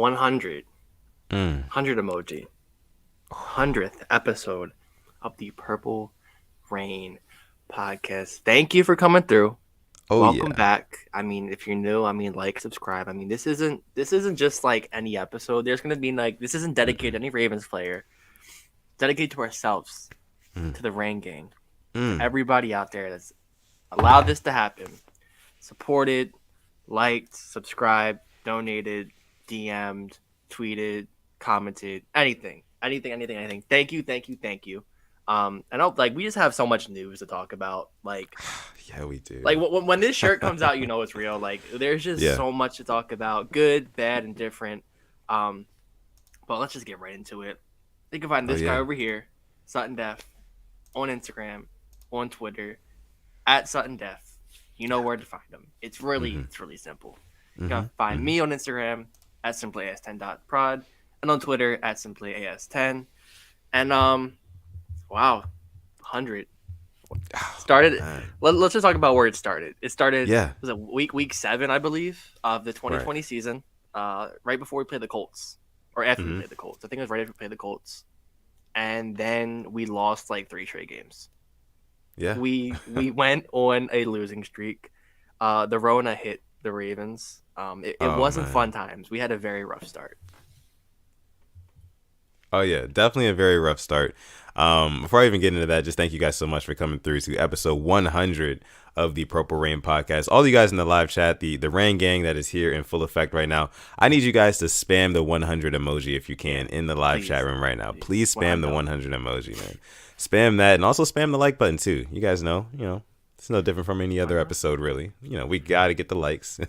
100. 100 emoji. 100th episode of the Purple Rain podcast. Thank you for coming through. Welcome back. I mean, if you're new, like, subscribe. I mean, this isn't just like any episode. There's gonna be like, this isn't dedicated to any Ravens player. It's dedicated to ourselves, to the Rain Gang, to everybody out there that's allowed this to happen. Supported, liked, subscribed, donated, DM'd, tweeted, commented, anything. Thank you. And we just have so much news to talk about. Like, yeah, we do. Like when this shirt comes out, you know it's real. Like, there's just so much to talk about, good, bad, and different. But let's just get right into it. You can find this guy over here, Sutton Def, on Instagram, on Twitter, at Sutton Def. You know where to find him. It's really simple. You can find me on Instagram at simplyas10.prod and on Twitter at simplyas10. And wow, 100 started. Let's just talk about where it started. It started. Was it week 7, I believe, of the 2020 season. Right before we played the Colts, or after we played the Colts. I think it was right after we played the Colts, and then we lost like 3 straight games. Yeah, we went on a losing streak. The Rona hit the Ravens. It wasn't fun times. We had a very rough start. Oh yeah, definitely a very rough start. Before I even get into that, just thank you guys so much for coming through to episode 100 of the Purple Rain podcast. All you guys in the live chat, the Rain Gang that is here in full effect right now. I need you guys to spam the 100 emoji if you can in the live chat room right now. Please spam the 100 emoji, man. Spam that, and also spam the like button too. You guys know, it's no different from any other episode, really. We got to get the likes.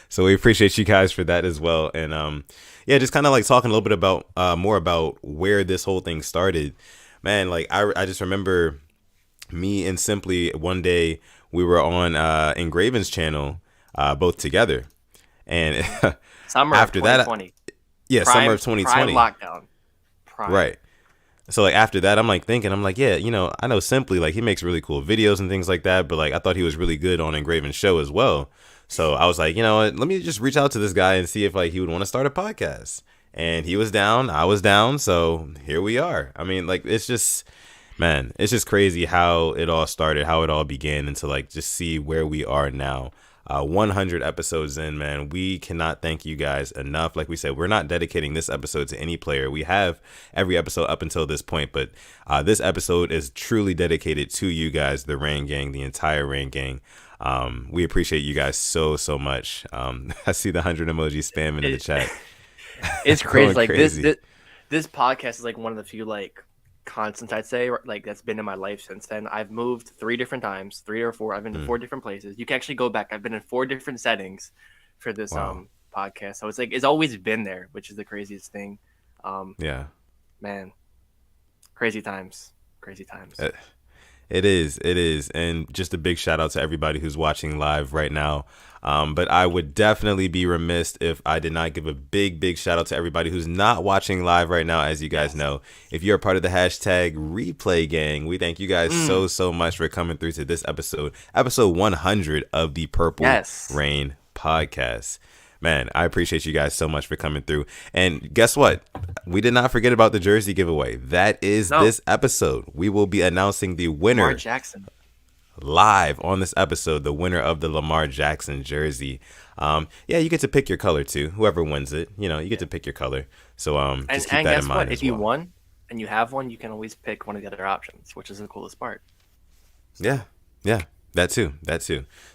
So we appreciate you guys for that as well. And just kind of like talking a little bit about more about where this whole thing started. Man, like I just remember me and Simply one day we were on Engraven's channel both together. And summer after of 2020. Summer of 2020. Prime lockdown. Right. So like after that, I'm like, yeah, I know Simply, like, he makes really cool videos and things like that, but like I thought he was really good on Engraven's show as well. So I was like, you know what, let me just reach out to this guy and see if like he would want to start a podcast. And he was down, I was down, so here we are. I mean, like, it's just crazy how it all started, how it all began, and to like just see where we are now. 100 episodes in, man. We cannot thank you guys enough. Like we said, we're not dedicating this episode to any player. We have every episode up until this point, but this episode is truly dedicated to you guys, the Rain Gang, the entire Rain Gang. We appreciate you guys so much. I see the 100 emojis spamming in the chat. It's crazy. Like crazy. This podcast is like one of the few like constants, I'd say, like, that's been in my life since then. I've moved 3 different times, 3 or 4. I've been to 4 different places. You can actually go back. I've been in 4 different settings for this podcast. So it's like it's always been there, which is the craziest thing. Man, crazy times. It is. And just a big shout out to everybody who's watching live right now. But I would definitely be remiss if I did not give a big shout out to everybody who's not watching live right now. As you guys know, if you're a part of the hashtag replay gang, we thank you guys so much for coming through to this episode 100 of the Purple Rain podcast. Man, I appreciate you guys so much for coming through. And guess what? We did not forget about the jersey giveaway. That is this episode. We will be announcing the winner. Lamar Jackson. Live on this episode, the winner of the Lamar Jackson jersey. You get to pick your color too. Whoever wins it, you get to pick your color. So just keep that in mind. If you won and you have one, you can always pick one of the other options, which is the coolest part. Yeah. That too.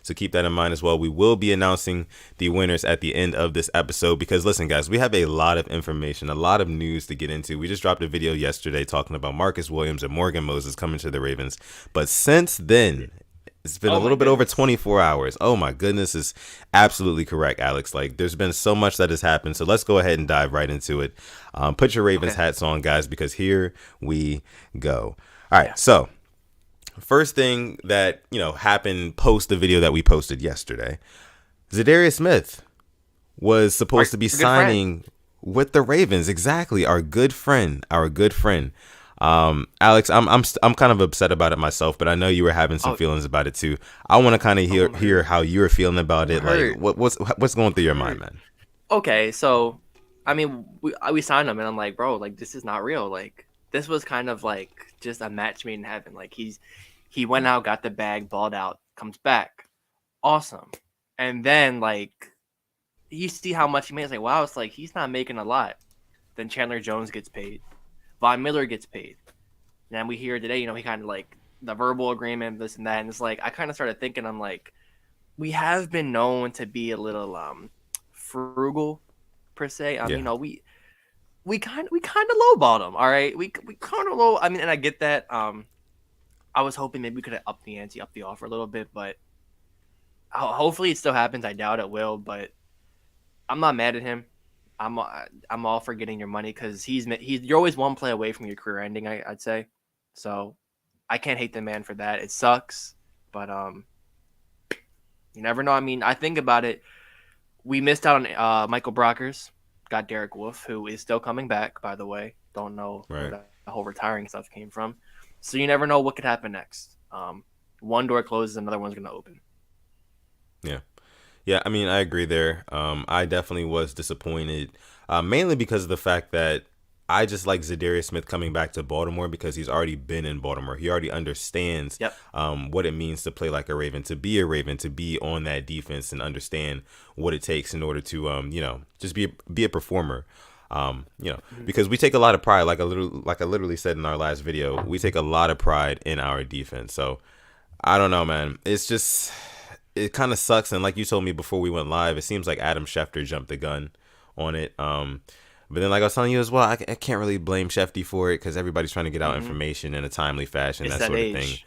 So keep that in mind as well. We will be announcing the winners at the end of this episode because, listen, guys, we have a lot of information, a lot of news to get into. We just dropped a video yesterday talking about Marcus Williams and Morgan Moses coming to the Ravens. But since then, it's been a little bit over 24 hours. Oh, my goodness, is absolutely correct, Alex. Like, there's been so much that has happened. So let's go ahead and dive right into it. Put your Ravens hats on, guys, because here we go. All right, so first thing that happened post the video that we posted yesterday, ZADARIUS Smith was supposed to be signing with the Ravens. Exactly, our good friend. Alex, I'm kind of upset about it myself, but I know you were having some feelings about it too. I want to kind of hear how you're feeling about it. Like, what's going through your mind, man? Okay, so I mean, we signed him, and I'm like, bro, like this is not real. Like this was kind of like just a match made in heaven. Like he went out, got the bag, balled out, comes back, awesome, and then like you see how much he made. It's like, wow, it's like he's not making a lot. Then Chandler Jones gets paid, Von Miller gets paid, and then we hear today, he kind of like the verbal agreement, this and that, and it's like I kind of started thinking, I'm like, we have been known to be a little frugal per se. We kind of lowballed him. All right, we kind of low. I mean, and I get that. I was hoping maybe we could have upped the ante, up the offer a little bit, but hopefully it still happens. I doubt it will, but I'm not mad at him. I'm all for getting your money because you're always one play away from your career ending. I'd say, so I can't hate the man for that. It sucks, but you never know. I mean, I think about it. We missed out on Michael Brockers. Got Derek Wolf, who is still coming back, by the way. Don't know where the whole retiring stuff came from. So you never know what could happen next. One door closes, another one's going to open. Yeah. Yeah, I mean, I agree there. I definitely was disappointed, mainly because of the fact that I just like ZADARIUS Smith coming back to Baltimore because he's already been in Baltimore. He already understands what it means to play like a Raven, to be on that defense and understand what it takes in order to, just be a performer. Because we take a lot of pride, like I literally said in our last video, we take a lot of pride in our defense. So I don't know, man. It's just, it kind of sucks. And like you told me before we went live, it seems like Adam Schefter jumped the gun on it. But then, like I was telling you as well, I can't really blame Shefty for it because everybody's trying to get out information in a timely fashion, it's that sort age. of thing.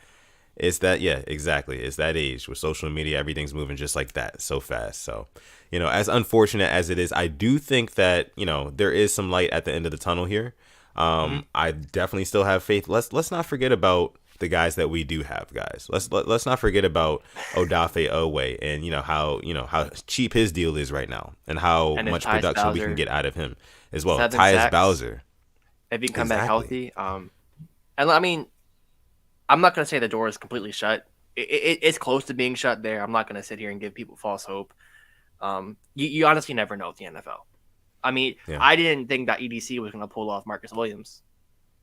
It's that, yeah, exactly. It's that age with social media. Everything's moving just like that, so fast. So, as unfortunate as it is, I do think that, there is some light at the end of the tunnel here. I definitely still have faith. Let's not forget about the guys that we do have, guys. Let's not forget about Odafe Owe and how cheap his deal is right now and how much production Bowser. We can get out of him as well. Tyus Bowser, if he can come back healthy, and I mean, I'm not gonna say the door is completely shut. It's close to being shut there. I'm not gonna sit here and give people false hope. You honestly never know with the NFL. I mean, I didn't think that EDC was gonna pull off Marcus Williams.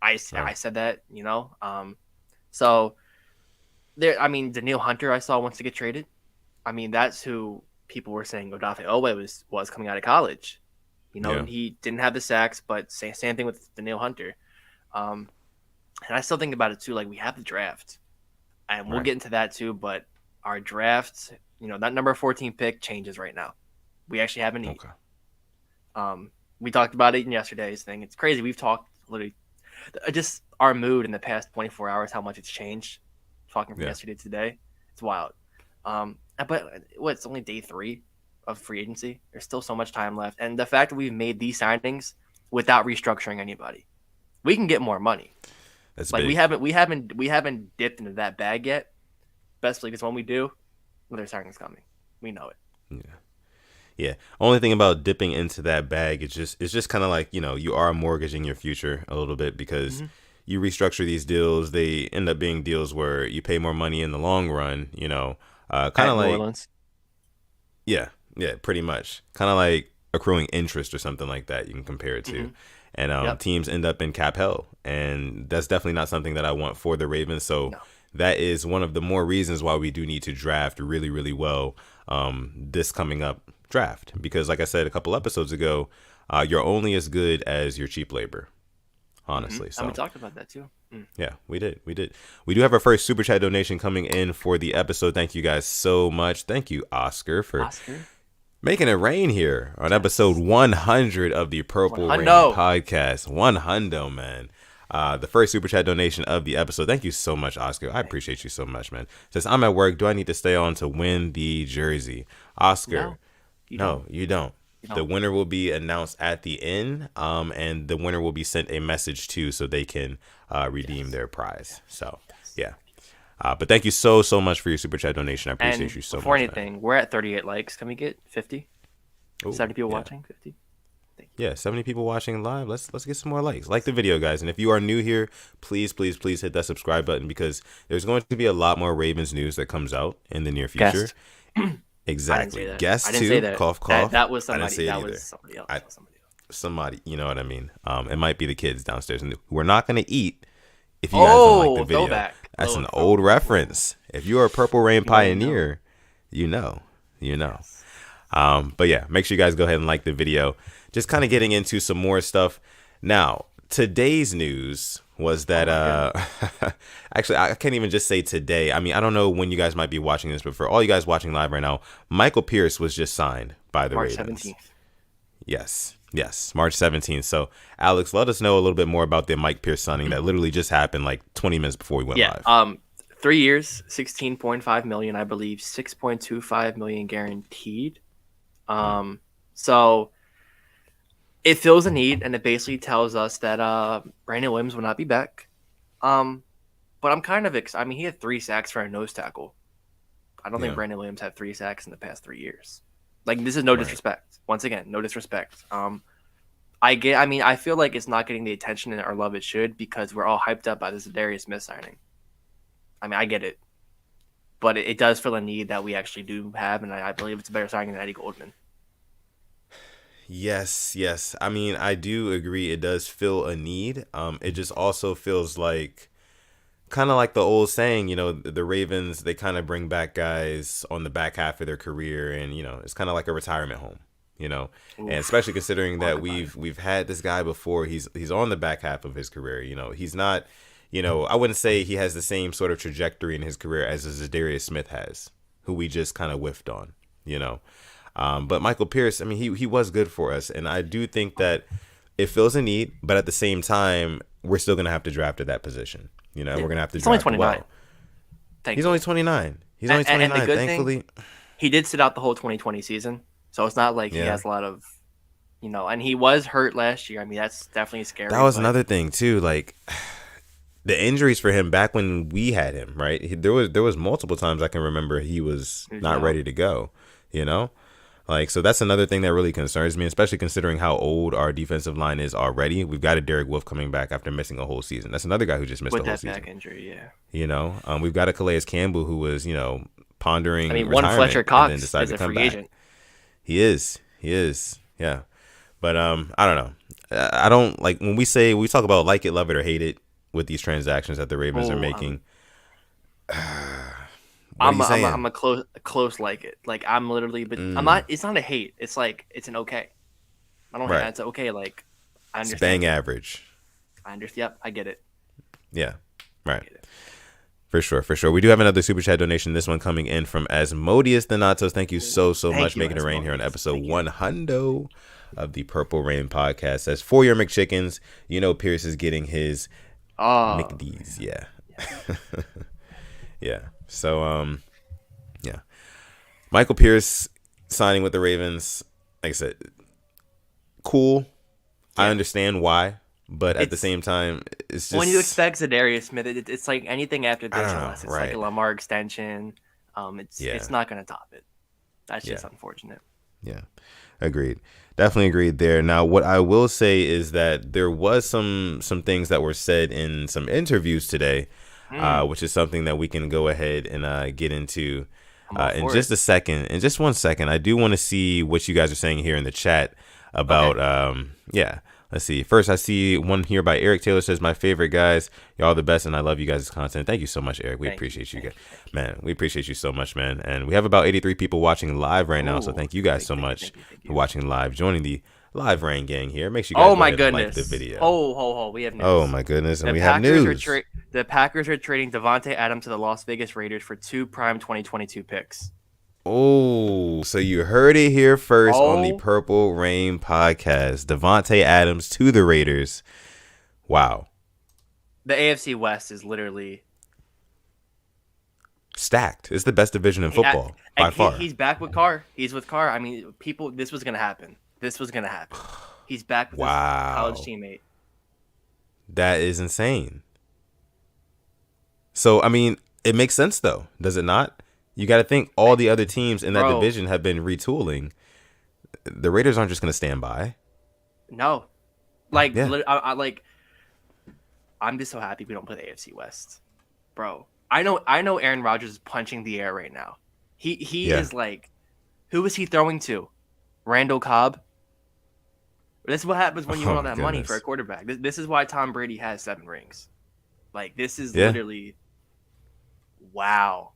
I said that, So there. I mean, Daniil Hunter I saw wants to get traded. I mean, that's who people were saying Odafe Owe was coming out of college. He didn't have the sacks, but same thing with Daniil Hunter. And I still think about it too. Like we have the draft, and we'll get into that too. But our draft, that number 14 pick changes right now. We actually have a need. Okay. We talked about it in yesterday's thing. It's crazy. We've talked literally just our mood in the past 24 hours, how much it's changed. Talking from yesterday to today, it's wild. But it's only day 3 of free agency. There's still so much time left, and the fact that we've made these signings without restructuring anybody, we can get more money. That's like big. we haven't dipped into that bag yet. Especially because when we do, another signing's coming. We know it. Yeah. Only thing about dipping into that bag, it's just kind of like, you are mortgaging your future a little bit because you restructure these deals. They end up being deals where you pay more money in the long run, kind of like, yeah, pretty much kind of like accruing interest or something like that. You can compare it to, and teams end up in cap hell. And that's definitely not something that I want for the Ravens. So that is one of the more reasons why we do need to draft really, really well this coming up draft, because like I said a couple episodes ago, you're only as good as your cheap labor, honestly. So and we talked about that too. Yeah, we did. We do have our first super chat donation coming in for the episode. Thank you guys so much. Thank you, Oscar, for making it rain here on episode 100 of the Purple Rain podcast. 100, man. The first super chat donation of the episode. Thank you so much, Oscar. I appreciate you so much, man. Says, I'm at work. Do I need to stay on to win the jersey? Oscar, no, you don't. The winner will be announced at the end, and the winner will be sent a message too, so they can redeem their prize. So, yeah. But thank you so much for your super chat donation. I appreciate you so much. Before anything, we're at 38 likes. Can we get 50? 70 people watching? 50? Yeah, 70 people watching live. Let's get some more likes. Like the video, guys. And if you are new here, please hit that subscribe button, because there's going to be a lot more Ravens news that comes out in the near future. Guest. Exactly. I Guest didn't say too. that. Cough. That was somebody. I didn't say that it was somebody else. somebody, you know what I mean? It might be the kids downstairs, and we're not gonna eat if you guys don't like the Oh, video. throwback. That's an old reference. If you're a Purple Rain pioneer, you know. Yes. But yeah, make sure you guys go ahead and like the video. Just kind of getting into some more stuff. Now, today's news was that actually I can't even just say today. I mean, I don't know when you guys might be watching this, but for all you guys watching live right now, Michael Pierce was just signed by the March Ravens. 17th. Yes, March 17th. So, Alex, let us know a little bit more about the Mike Pierce signing that literally just happened like 20 minutes before we went live. 3 years, 16.5 million, I believe, 6.25 million guaranteed. So it fills a need, and it basically tells us that Brandon Williams will not be back. But I'm kind of excited. I mean, he had 3 sacks for a nose tackle. I don't think Brandon Williams had 3 sacks in the past 3 years. Like, this is no disrespect. Once again, no disrespect. I feel like it's not getting the attention or love it should because we're all hyped up by the ZADARIUS Smith signing. I mean, I get it. But it does fill a need that we actually do have, and I believe it's a better signing than Eddie Goldman. Yes. I mean, I do agree it does fill a need. It just also feels like kind of like the old saying, you know, the Ravens, they kind of bring back guys on the back half of their career, and, you know, it's kind of like a retirement home, you know. Oof. And especially considering that we've had this guy before, he's on the back half of his career, you know. He's not, you know, I wouldn't say he has the same sort of trajectory in his career as ZADARIUS Smith has, who we just kind of whiffed on, you know. But Michael Pierce, I mean, he was good for us, and I do think that it fills a need, but at the same time, we're still going to have to draft at that position. You know, we're going to have to draft only 29. Well. He's only 29. He's only 29, and thankfully. He did sit out the whole 2020 season, so it's not like he has a lot of, you know, and he was hurt last year. I mean, that's definitely scary. That was another thing, too, like the injuries for him back when we had him, right? There was multiple times I can remember he was not ready to go, you know? Like, so that's another thing that really concerns me, especially considering how old our defensive line is already. We've got a Derek Wolfe coming back after missing a whole season. That's another guy who just missed the whole season. With that back injury, yeah. You know, we've got a Calais Campbell who was, you know, pondering retirement one Fletcher Cox and then decided is to come a free back. agent. He is, yeah. But I don't know. I don't like when we talk about like it, love it, or hate it with these transactions that the Ravens are making. I'm a close like it. Like I'm literally, but I'm not. It's not a hate. It's like it's an okay. I don't. It's okay. Like I understand. It's bang average. I understand. Yep, I get it. Yeah, right. For sure. We do have another super chat donation. This one coming in from Asmodeus Donatos. Thank you so much, making it rain here on episode 100 of the Purple Rain podcast. Says for your McChickens, you know Pierce is getting his McD's. Yeah. Yeah. So, yeah. Michael Pierce signing with the Ravens, like I said, cool. Yeah. I understand why, but at the same time, it's just... When you expect ZADARIUS Smith, it's like anything after this, unless it's like a LAMAR extension. It's not going to top it. That's just unfortunate. Yeah. Agreed. Definitely agreed there. Now, what I will say is that there was some things that were said in some interviews today, which is something that we can go ahead and get into in just a second. In just 1 second, I do want to see what you guys are saying here in the chat about, let's see. First, I see one here by Eric Taylor says, my favorite guys, y'all the best, and I love you guys' content. Thank you so much, Eric. We appreciate you guys. Man, we appreciate you so much, man. And we have about 83 people watching live right now, so thank you guys so much for watching live, joining the Live Rain gang here. Make sure you guys like the video. We have news. Oh my goodness, and we have news. The Packers are trading DEVANTE Adams to the Las Vegas Raiders for 2 prime 2022 picks. Oh, so you heard it here first on the Purple Rain podcast. DEVANTE Adams to the Raiders. Wow. The AFC West is literally stacked. It's the best division in football by far. He's back with Carr. He's with Carr. I mean, this was going to happen. He's back with his college teammate. That is insane. So, I mean, it makes sense, though. Does it not? You got to think all the other teams in that division have been retooling. The Raiders aren't just going to stand by. No. I'm just so happy we don't play the AFC West. Bro, I know Aaron Rodgers is punching the air right now. He is like, who is he throwing to? Randall Cobb? This is what happens when you want all that money goodness. for a quarterback. This is why Tom Brady has 7 rings. Like, this is literally, wow.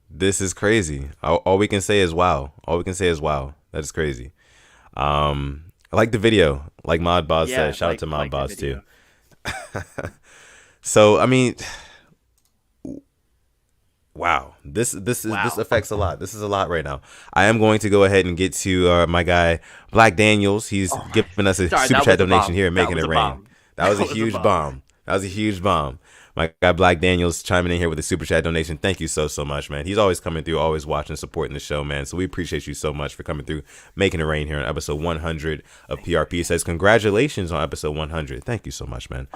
This is crazy. All we can say is wow. All we can say is wow. That is crazy. I like the video. Like Mod Boss said. Shout out to Mod Boss too. So, I mean, wow. This affects a lot. This is a lot right now. I am going to go ahead and get to my guy Black Daniels. He's giving us a super chat donation here and making it rain. That was a huge bomb. That was a huge bomb. My guy Black Daniels chiming in here with a super chat donation. Thank you so much, man. He's always coming through, always watching, supporting the show, man. So we appreciate you so much for coming through, making it rain here on episode 100 of PRP. It says congratulations on episode 100. Thank you so much, man.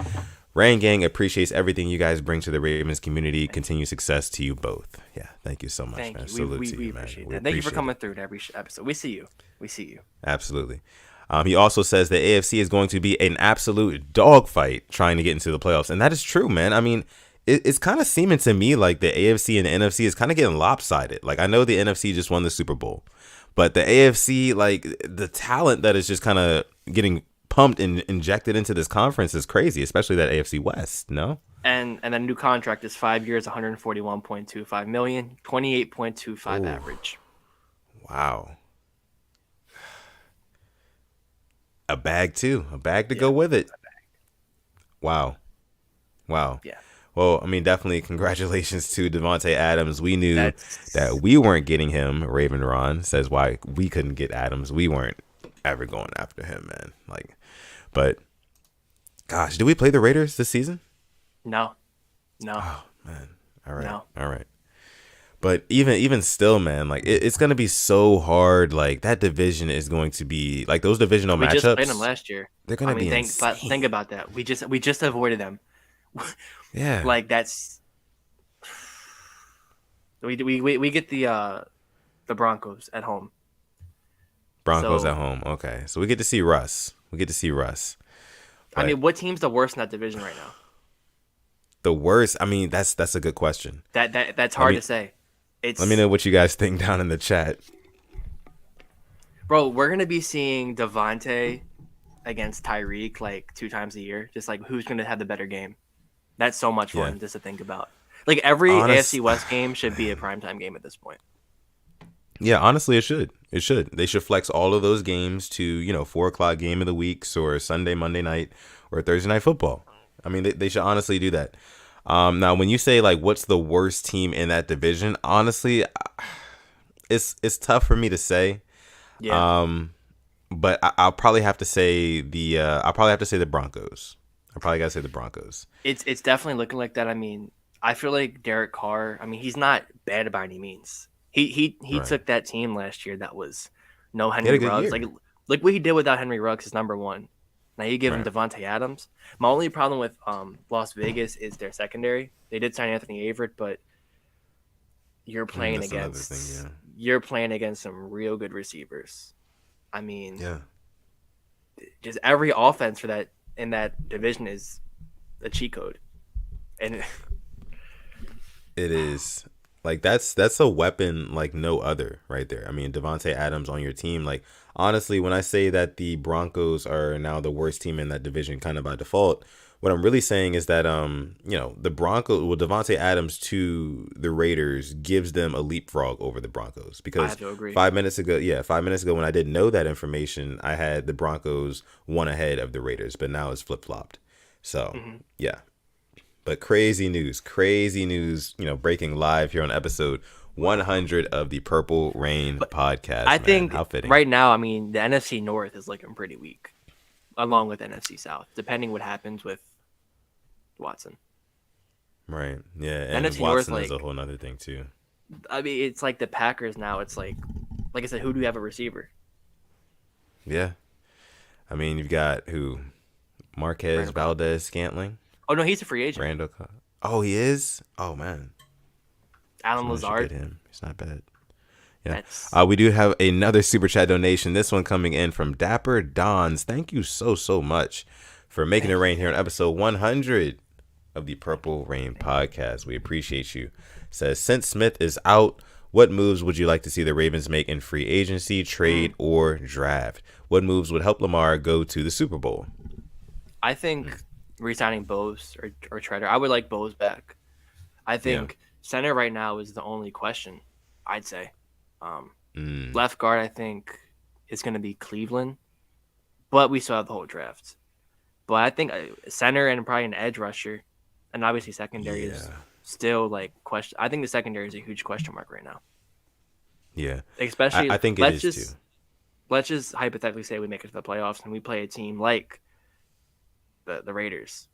Rain Gang appreciates everything you guys bring to the Ravens community. Continued success to you both. Yeah, thank you so much, man. Salute to you, man. Appreciate that. Thank you for coming through to every episode. We see you. We see you. Absolutely. He also says the AFC is going to be an absolute dogfight trying to get into the playoffs. And that is true, man. I mean, it's kind of seeming to me like the AFC and the NFC is kind of getting lopsided. Like, I know the NFC just won the Super Bowl, but the AFC, like, the talent that is just kind of getting pumped and injected into this conference is crazy, especially that AFC West, no? And a new contract is 5 years, 141.25 million, 28.25 average. Wow. A bag too. A bag to go with it. Wow. Yeah. Well, I mean, definitely congratulations to Devontae Adams. We knew that we weren't getting him. Raven Ron says why we couldn't get Adams. We weren't ever going after him, man. Like, but gosh, did we play the Raiders this season? No. Oh man. All right. No. All right. But even still, man, like it's gonna be so hard. Like that division is going to be like those divisional matchups. We just played them last year. They're gonna be insane. Think about that. We just avoided them. Yeah. Like that's we get the Broncos at home. Broncos at home. Okay, so we get to see Russ. I mean, what team's the worst in that division right now? The worst? I mean, that's a good question. That's hard to say. Let me know what you guys think down in the chat. Bro, we're going to be seeing DEVANTE against Tyreek like 2 times a year. Just like who's going to have the better game. That's so much fun just to think about. Like every AFC West game should be a primetime game at this point. Yeah, honestly, it should. They should flex all of those games to, 4:00 game of the weeks or Sunday, Monday night or Thursday night football. I mean, they should honestly do that. Now, when you say like, what's the worst team in that division? Honestly, it's tough for me to say. Yeah. But I'll probably have to say the Broncos. I probably gotta say the Broncos. It's definitely looking like that. I mean, I feel like Derek Carr. I mean, he's not bad by any means. He took that team last year that was no Henry Ruggs. Like what he did without Henry Ruggs is number one. Now you give him Devontae Adams. My only problem with Las Vegas is their secondary. They did sign Anthony Averett, but you're playing against some real good receivers. I mean, just every offense in that division is a cheat code, and it is. Like that's a weapon like no other right there. I mean, Devontae Adams on your team. Like honestly, when I say that the Broncos are now the worst team in that division, kind of by default, what I'm really saying is that the Broncos, Devontae Adams to the Raiders gives them a leapfrog over the Broncos because I have to agree. 5 minutes ago when I didn't know that information, I had the Broncos one ahead of the Raiders, but now it's flip flopped. So yeah. But crazy news, breaking live here on episode 100 of the Purple Rain podcast. I think right now, I mean, the NFC North is looking pretty weak, along with NFC South, depending what happens with Watson. Right, yeah, and NFC Watson North, is a whole nother thing too. I mean, it's like the Packers now. It's like I said, who do you have a receiver? Yeah, I mean, you've got who? Marquez Valdez-Scantling. Oh, no, he's a free agent. Randall. Oh, he is? Oh, man. Alan Lazard. Get him. He's not bad. Yeah. We do have another super chat donation. This one coming in from Dapper Dons. Thank you so much for making it rain here on episode 100 of the Purple Rain podcast. We appreciate you. Says, since Smith is out, What moves would you like to see the Ravens make in free agency, trade, or draft? What moves would help Lamar go to the Super Bowl? I think re-signing Bose or Treader. I would like Bose back. I think center right now is the only question, I'd say. Left guard, I think, is going to be Cleveland, but we still have the whole draft. But I think center and probably an edge rusher, and obviously secondary is still like question. I think the secondary is a huge question mark right now. Yeah, especially I think it is too. Let's just hypothetically say we make it to the playoffs and we play a team like the Raiders.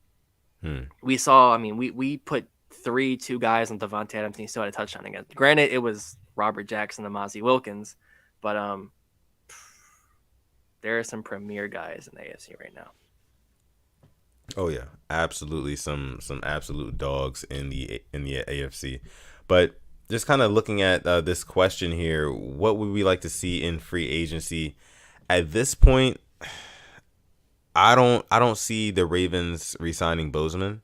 We saw. I mean, we put 3-2 guys on DEVANTE Adams and he still had a touchdown again. Granted, it was Robert Jackson and Mozzie Wilkins, but there are some premier guys in the AFC right now. Oh yeah, absolutely, some absolute dogs in the AFC. But just kind of looking at this question here, what would we like to see in free agency? At this point, I don't see the Ravens re-signing Bozeman.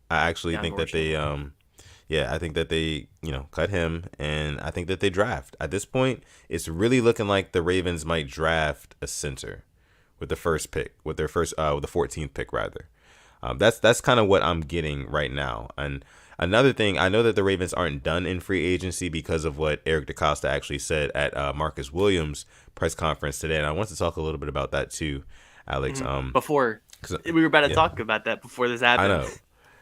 I actually think that they I think that they cut him, and I think that they draft. At this point, it's really looking like the Ravens might draft a center with the first pick, with their first with the 14th pick rather. That's kind of what I'm getting right now. And another thing, I know that the Ravens aren't done in free agency because of what Eric DeCosta actually said at Marcus Williams' press conference today, and I want to talk a little bit about that too, Alex. Before we were about to talk about that before this happened. I know,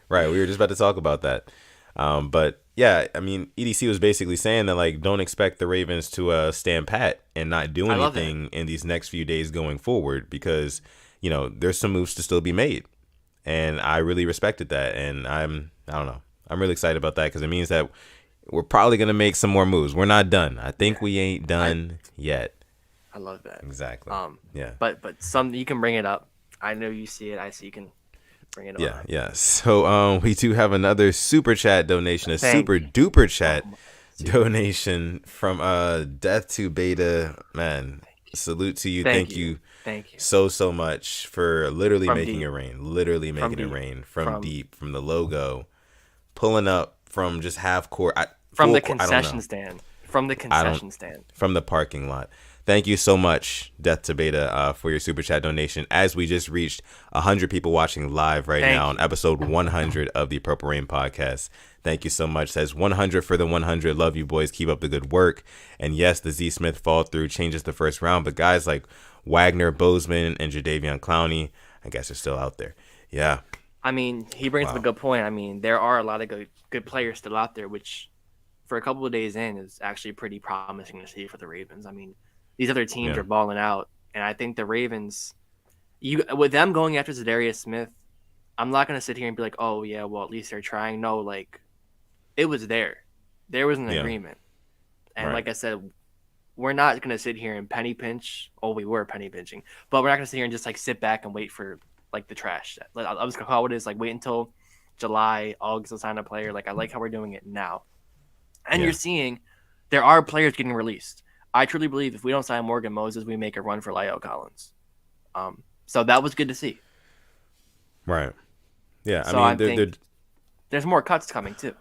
right? We were just about to talk about that. But yeah, I mean, EDC was basically saying that like don't expect the Ravens to stand pat and not do anything in these next few days going forward because there's some moves to still be made. And I really respected that, and I don't know. I'm really excited about that because it means that we're probably gonna make some more moves. We're not done. I think we ain't done yet. I love that. Exactly. Yeah. But some you can bring it up. I know you see it. I see you can bring it up. Yeah. So we do have another super chat donation, super duper chat donation from Death to Beta. Man, salute to you. Thank you. Thank you so much for literally making it rain. Literally making it rain from deep, from the logo, pulling up from just half court, from the concession stand, from the parking lot. Thank you so much, Death to Beta, for your super chat donation. As we just reached 100 people watching live right now on episode 100 of the Purple Rain podcast. Thank you so much. Says 100 for the 100. Love you boys. Keep up the good work. And yes, the Z Smith fall through changes the first round, but guys like Wagner, Bozeman, and Jadeveon Clowney, I guess, are still out there. Yeah. I mean, he brings up a good point. I mean, there are a lot of good players still out there, which for a couple of days in is actually pretty promising to see for the Ravens. I mean, these other teams are balling out, and I think the Ravens, with them going after ZADARIUS Smith, I'm not going to sit here and be like, oh, yeah, well, at least they're trying. No, like, it was there. There was an agreement. And like I said, we're not going to sit here and penny pinch. Oh, we were penny pinching. But we're not going to sit here and just, like, sit back and wait for, like, the trash. Like, I was going to call it is, like, wait until July, August to sign a player. Like, I like how we're doing it now. And you're seeing there are players getting released. I truly believe if we don't sign Morgan Moses, we make a run for La'el Collins. So that was good to see. Right. Yeah. So I think there's more cuts coming too.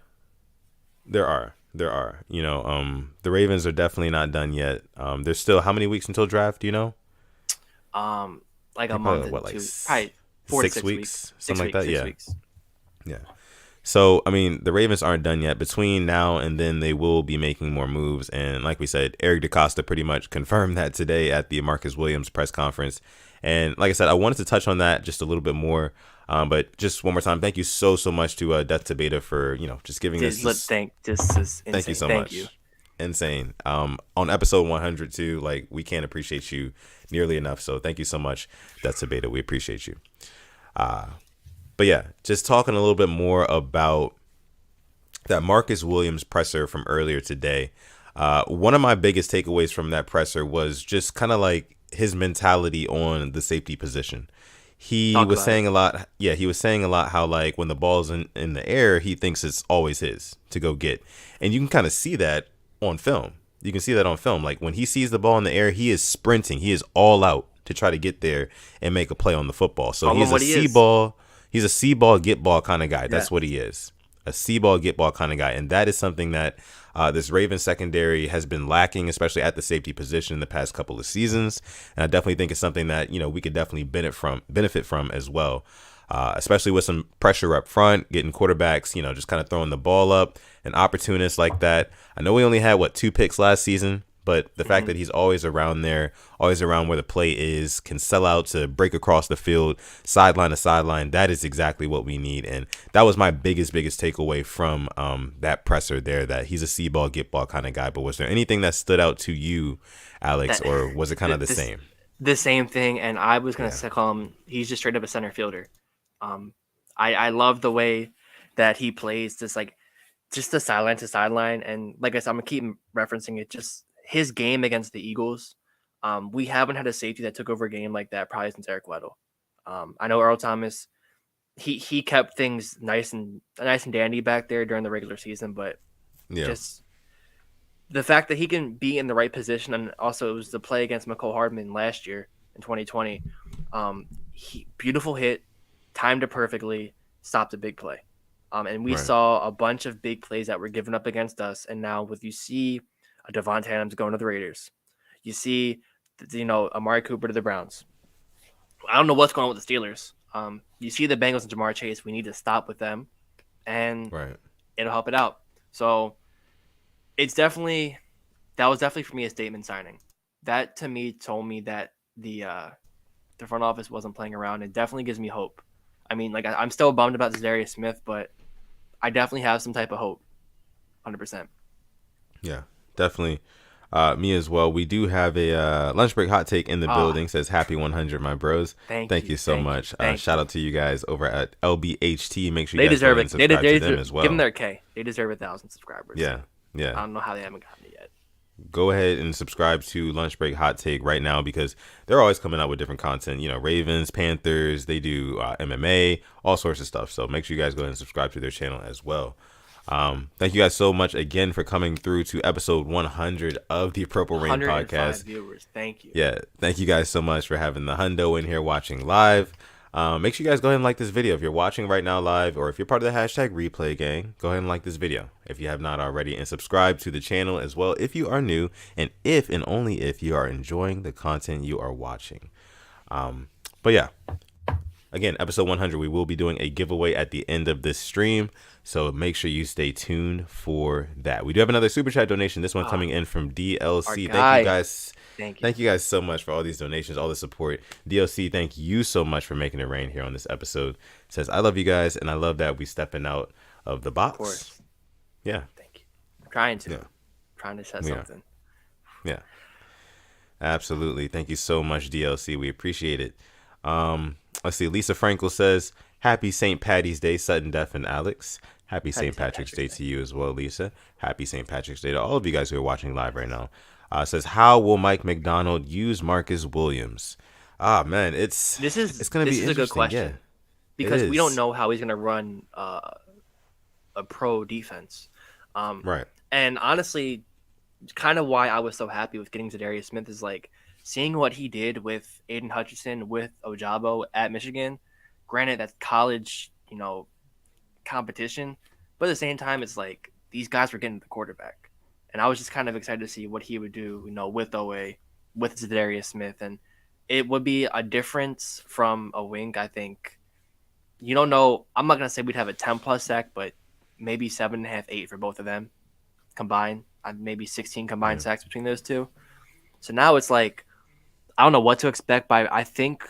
There are. The Ravens are definitely not done yet. There's still how many weeks until draft? Do you know? Like a month. Probably 4 to 6 weeks. Something like that. 6 weeks. Yeah. So, I mean, the Ravens aren't done yet. Between now and then, they will be making more moves. And like we said, Eric DeCosta pretty much confirmed that today at the Marcus Williams press conference. And like I said, I wanted to touch on that just a little bit more. But just one more time, thank you so much to Death to Beta for, just giving us this. Thank you so much. You. Insane. On episode 100 too, like, we can't appreciate you nearly enough. So thank you so much, Death to Beta. We appreciate you. But yeah, just talking a little bit more about that Marcus Williams presser from earlier today. One of my biggest takeaways from that presser was just kind of like his mentality on the safety position. He was saying a lot. Yeah, he was saying a lot how, like, when the ball's in the air, he thinks it's always his to go get. And you can kind of see that on film. You can see that on film. Like, when he sees the ball in the air, he is sprinting. He is all out to try to get there and make a play on the football. So he's a see ball. He's a see ball, get ball kind of guy. That's what he is. a see ball, get ball kind of guy. And that is something that this Ravens secondary has been lacking, especially at the safety position in the past couple of seasons. And I definitely think it's something that, we could definitely benefit from as well. Especially with some pressure up front, getting quarterbacks, just kind of throwing the ball up, an opportunist like that. I know we only had 2 picks last season, but the fact that he's always around there, always around where the play is, can sell out to break across the field, sideline to sideline, that is exactly what we need. And that was my biggest takeaway from that presser there, that he's a see ball, get ball kind of guy. But was there anything that stood out to you, Alex, or was it kind of the same? The same thing, and I was going to call him, he's just straight up a center fielder. I love the way that he plays, just the sideline to sideline. And like I said, I'm going to keep referencing it, just his game against the Eagles. We haven't had a safety that took over a game like that probably since Eric Weddle. I know Earl Thomas, he kept things nice and dandy back there during the regular season, but just the fact that he can be in the right position, and also it was the play against McCole Hardman last year in 2020. Beautiful hit, timed it perfectly, stopped a big play. And we saw a bunch of big plays that were given up against us. And now you see a Devontae Adams going to the Raiders. You see, Amari Cooper to the Browns. I don't know what's going on with the Steelers. You see the Bengals and Jamar Chase. We need to stop with them, and it'll help it out. So that was definitely for me a statement signing. That to me told me that the front office wasn't playing around. It definitely gives me hope. I mean, I'm still bummed about ZADARIUS Smith, but I definitely have some type of hope. 100%. Yeah, definitely. Me as well. We do have a lunch break hot take in the building. Says happy 100, my bros. Thank you so much. Shout out to you guys over at LBHT. Make sure you guys deserve it. Subscribe to them as well. Give them their K. They deserve 1,000 subscribers. Yeah. I don't know how they haven't gotten it yet. Go ahead and subscribe to Lunch Break Hot Take right now, because they're always coming out with different content. Ravens, Panthers, they do MMA, all sorts of stuff. So make sure you guys go ahead and subscribe to their channel as well. Thank you guys so much again for coming through to episode 100 of the Purple Rain podcast. Viewers, thank you. Yeah, thank you guys so much for having the hundo in here watching live. Make sure you guys go ahead and like this video. If you're watching right now live, or if you're part of the hashtag replay gang, go ahead and like this video if you have not already, and subscribe to the channel as well if you are new, and if and only if you are enjoying the content you are watching. But yeah, again, episode 100, we will be doing a giveaway at the end of this stream, so make sure you stay tuned for that. We do have another super chat donation, this one coming in from DLC. Thank you guys. Thank you guys so much for all these donations, all the support. DLC, thank you so much for making it rain here on this episode. It says, I love you guys, and I love that we stepping out of the box. Of course. Yeah. Thank you. I'm trying to. Trying to set something. Yeah. Absolutely. Thank you so much, DLC. We appreciate it. Let's see. Lisa Frankel says, happy St. Patty's Day, Sudden Death and Alex. Happy St. Patrick's Day to you as well, Lisa. Happy St. Patrick's Day to all of you guys who are watching live right now. Says, how will Mike McDonald use Marcus Williams? Man, it's going to be interesting. This is a good question, because we don't know how he's going to run a pro defense. Right. And honestly, kind of why I was so happy with getting ZADARIUS Smith is seeing what he did with Aiden Hutchinson, with Ojabo at Michigan. Granted, that's college, competition, but at the same time, it's these guys were getting the quarterback. And I was just kind of excited to see what he would do, with OA, with ZADARIUS Smith. And it would be a difference from a wing, I think. You don't know. I'm not going to say we'd have a 10-plus sack, but maybe 7.5, 8 for both of them combined. Maybe 16 combined sacks between those two. So now it's I don't know what to expect, but I think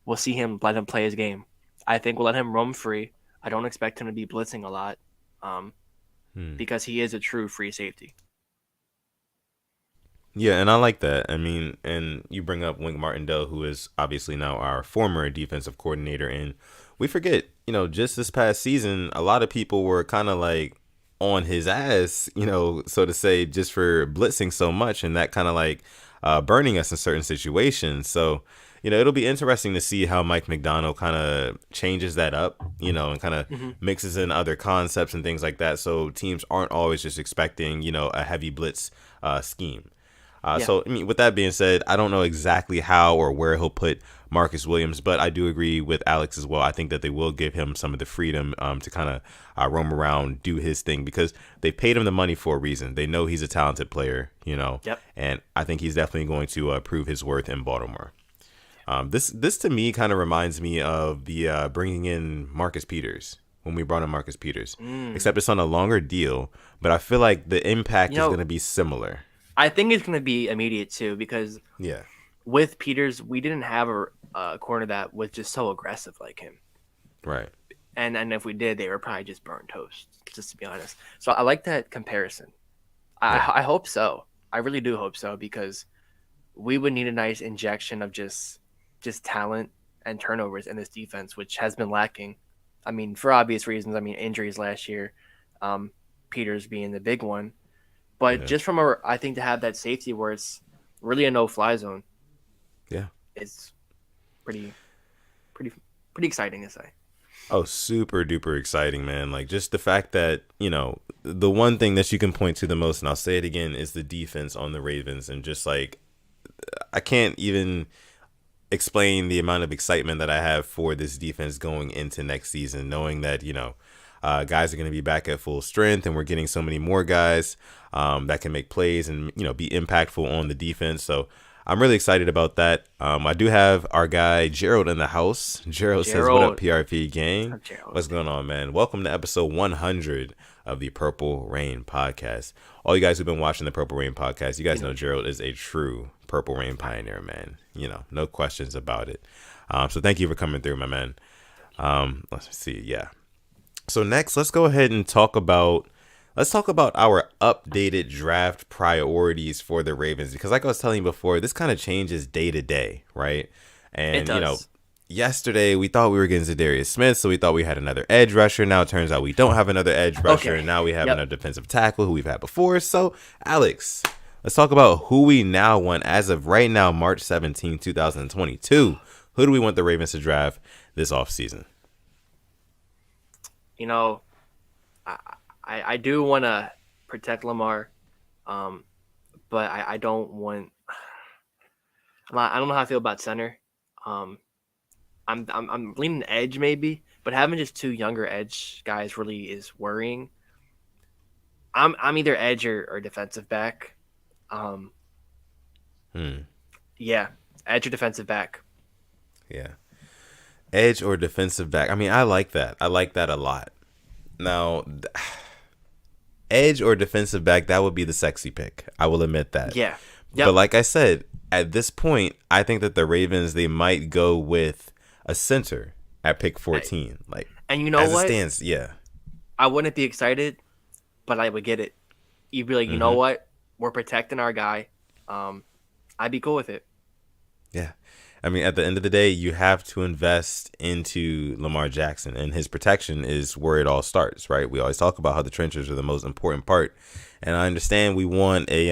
we'll see him, let him play his game. I think we'll let him roam free. I don't expect him to be blitzing a lot because he is a true free safety. Yeah, and I like that. I mean, and you bring up Wink Martindale, who is obviously now our former defensive coordinator. And we forget, just this past season, a lot of people were kind of on his ass, so to say, just for blitzing so much, and that kind of burning us in certain situations. So, it'll be interesting to see how Mike McDonald kind of changes that up, and kind of mixes in other concepts and things like that. So teams aren't always just expecting, a heavy blitz scheme. So, I mean, with that being said, I don't know exactly how or where he'll put Marcus Williams. But I do agree with Alex as well. I think that they will give him some of the freedom to kind of roam around, do his thing, because they paid him the money for a reason. They know he's a talented player, Yep. and I think he's definitely going to prove his worth in Baltimore. This to me kind of reminds me of the bringing in Marcus Peters, when we brought in Marcus Peters, except it's on a longer deal, but I feel like the impact is going to be similar. I think it's going to be immediate too, because with Peters, we didn't have a corner that was just so aggressive like him. Right. And if we did, they were probably just burnt toast, just to be honest. So I like that comparison. I hope so. I really do hope so, because we would need a nice injection of just talent and turnovers in this defense, which has been lacking. I mean, for obvious reasons. I mean, injuries last year, Peters being the big one. But just from I think to have that safety where it's really a no-fly zone, is pretty exciting to say. Oh, super duper exciting, man. Like, just the fact that, the one thing that you can point to the most, and I'll say it again, is the defense on the Ravens. And just like, I can't even explain the amount of excitement that I have for this defense going into next season, knowing that, guys are going to be back at full strength, and we're getting so many more guys that can make plays and, be impactful on the defense. So I'm really excited about that. I do have our guy Gerald in the house. Gerald says, "What up, PRP gang? What's going on, man? Welcome to episode 100 of the Purple Rain podcast." All you guys who've been watching the Purple Rain podcast, you guys know Gerald is a true Purple Rain pioneer, man. No questions about it. So thank you for coming through, my man. Let's see. Yeah. So next, let's go ahead and talk about our updated draft priorities for the Ravens, because like I was telling you before, this kind of changes day to day, right? And yesterday we thought we were getting ZADARIUS Smith, so we thought we had another edge rusher. Now it turns out we don't have another edge rusher, and now we have another defensive tackle who we've had before. So Alex, let's talk about who we now want as of right now, March 17, 2022. Who do we want the Ravens to draft this offseason? I do want to protect Lamar, but I don't want. I don't know how I feel about center. I'm leaning edge maybe, but having just two younger edge guys really is worrying. I'm either edge or defensive back. Yeah, edge or defensive back. Yeah, edge or defensive back. I mean, I like that. I like that a lot. Now, edge or defensive back, that would be the sexy pick. I will admit that. Yeah. Yep. But like I said, at this point, I think that the Ravens, they might go with a center at pick 14. Like, and you know as what? It stands, yeah. I wouldn't be excited, but I would get it. You'd be like, you know what? We're protecting our guy. I'd be cool with it. Yeah. I mean, at the end of the day, you have to invest into Lamar Jackson, and his protection is where it all starts, right? We always talk about how the trenches are the most important part. And I understand we want a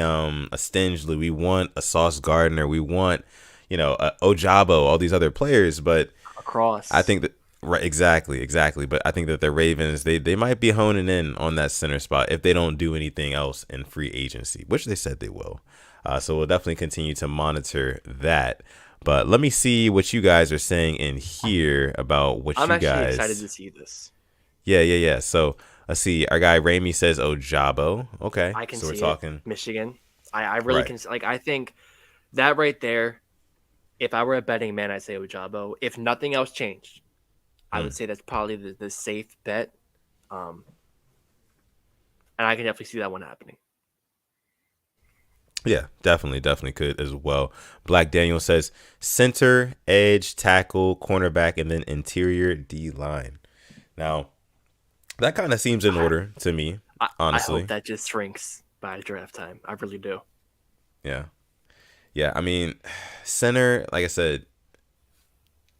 Stingley, we want a Sauce Gardner, we want, a Ojabo, all these other players, but across. I think that exactly. But I think that the Ravens, they might be honing in on that center spot if they don't do anything else in free agency, which they said they will. So we'll definitely continue to monitor that. But let me see what you guys are saying in here about what you guys. I'm actually excited to see this. Yeah. So let's see. Our guy Ramey says Ojabo. Okay. I can so see we're talking Michigan. I really can. Like, I think that right there, if I were a betting man, I'd say Ojabo. If nothing else changed, I would say that's probably the safe bet. And I can definitely see that one happening. Yeah, definitely could as well. Black Daniel says center, edge, tackle, cornerback, and then interior D line. Now, that kind of seems in order to me, honestly. I hope that just shrinks by draft time. I really do. Yeah. I mean, center, like I said,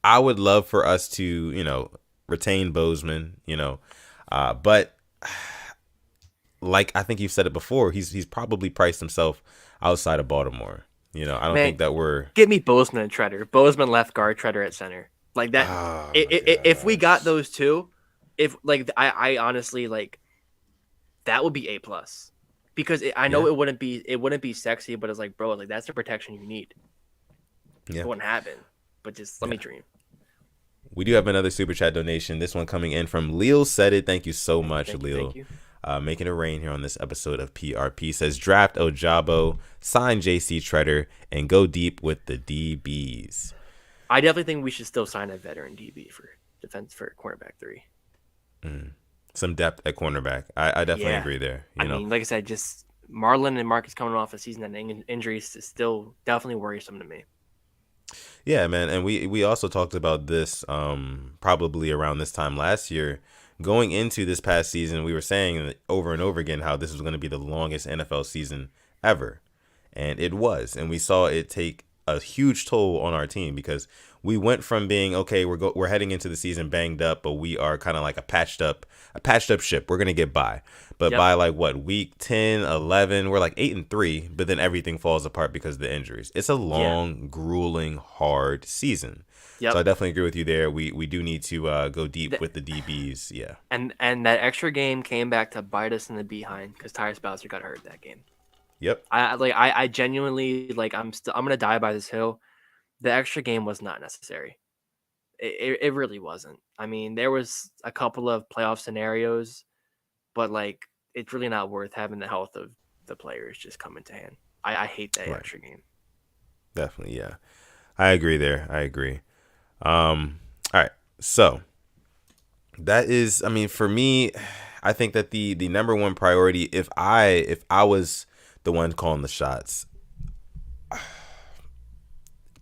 I would love for us to, retain Bozeman, but like I think you've said it before, he's probably priced himself outside of Baltimore. I don't think that we're. Give me Bozeman and Treader. Bozeman left guard, Treader at center. Like that. Oh, if we got those two, I honestly like, that would be A+. Because I know it wouldn't be sexy, but it's like, bro, like that's the protection you need. Yeah. It wouldn't happen. but just let me dream. We do have another super chat donation. This one coming in from Leo Said It. Thank you so much, Leo. Thank you. Making it rain here on this episode of PRP. Says draft Ojabo, sign JC Treader, and go deep with the DBs. I definitely think we should still sign a veteran DB for defense for cornerback 3. Some depth at cornerback. I definitely agree there. You know? Mean, like I said, just Marlon and Marcus coming off a season-ending injuries is still definitely worrisome to me. Yeah, man, and we also talked about this probably around this time last year. Going into this past season, we were saying over and over again how this was going to be the longest NFL season ever, and it was. And we saw it take a huge toll on our team because we went from being okay, we're heading into the season banged up, but we are kind of like a patched up ship. We're gonna get by, but by like week 10, 11, we're like 8-3, but then everything falls apart because of the injuries. It's a long, grueling, hard season. So I definitely agree with you there. We do need to go deep with the DBs. Yeah, and that extra game came back to bite us in the behind because Tyrese Bowser got hurt that game. Yep. I genuinely I'm gonna die by this hill. The extra game was not necessary. It really wasn't. I mean, there was a couple of playoff scenarios, but it's really not worth having the health of the players just come into hand. I hate that extra game. Definitely, yeah. I agree there. I agree. All right. So that is, I mean, for me, I think that the number one priority, if I was the one calling the shots,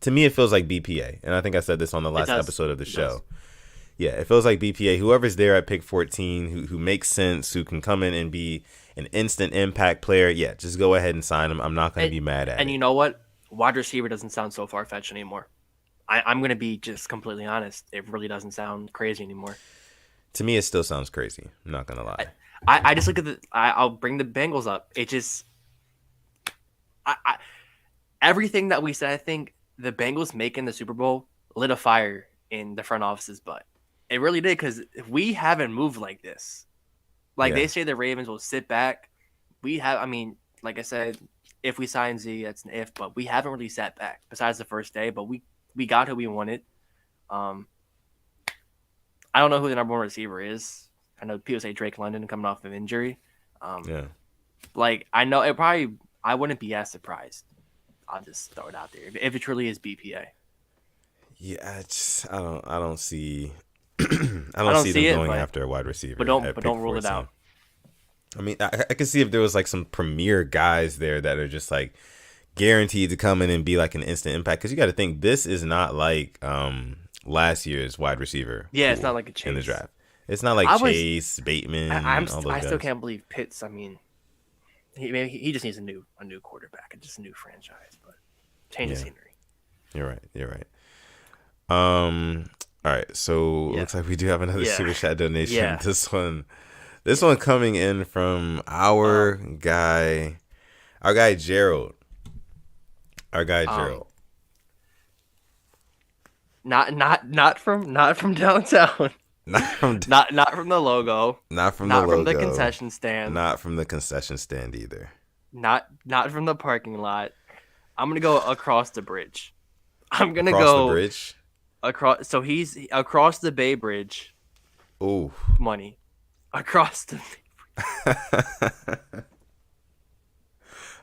to me, it feels like BPA. And I think I said this on the last episode of the show. Yeah, it feels like BPA. Whoever's there at pick 14, who makes sense, who can come in and be an instant impact player, yeah, just go ahead and sign him. I'm not going to be mad at it. And you know what? Wide receiver doesn't sound so far-fetched anymore. I'm going to be just completely honest. It really doesn't sound crazy anymore. To me, it still sounds crazy. I'm not going to lie. I just look at I'll bring the Bengals up. It just... everything that we said, I think the Bengals making the Super Bowl lit a fire in the front office's butt. It really did, because we haven't moved like this. They say the Ravens will sit back. We have, I mean, like I said, if we sign Z, that's an if, but we haven't really sat back besides the first day, but we got who we wanted. I don't know who the number one receiver is. I know people say Drake London coming off of injury. I know it probably, I wouldn't be as surprised. I'll just throw it out there if it truly is BPA. Yeah, I don't see I don't see them going after a wide receiver. But don't rule it out. I mean, I could see if there was some premier guys there that are just guaranteed to come in and be an instant impact. Because you got to think, this is not like last year's wide receiver. Yeah, it's not like a Chase in the draft. It's not like Chase, Bateman. I still can't believe Pitts. I mean, he just needs a new quarterback and just a new franchise, but change the scenery. You're right. All right, so looks like we do have another super chat donation. Yeah. This one coming in from our guy Gerald. Gerald. Not from downtown. Not from the logo. Not from the concession stand. Not from the concession stand either. Not from the parking lot. I'm gonna go across the bridge. I'm gonna across go the bridge. Across. So he's across the Bay Bridge. Ooh. Money. Across the.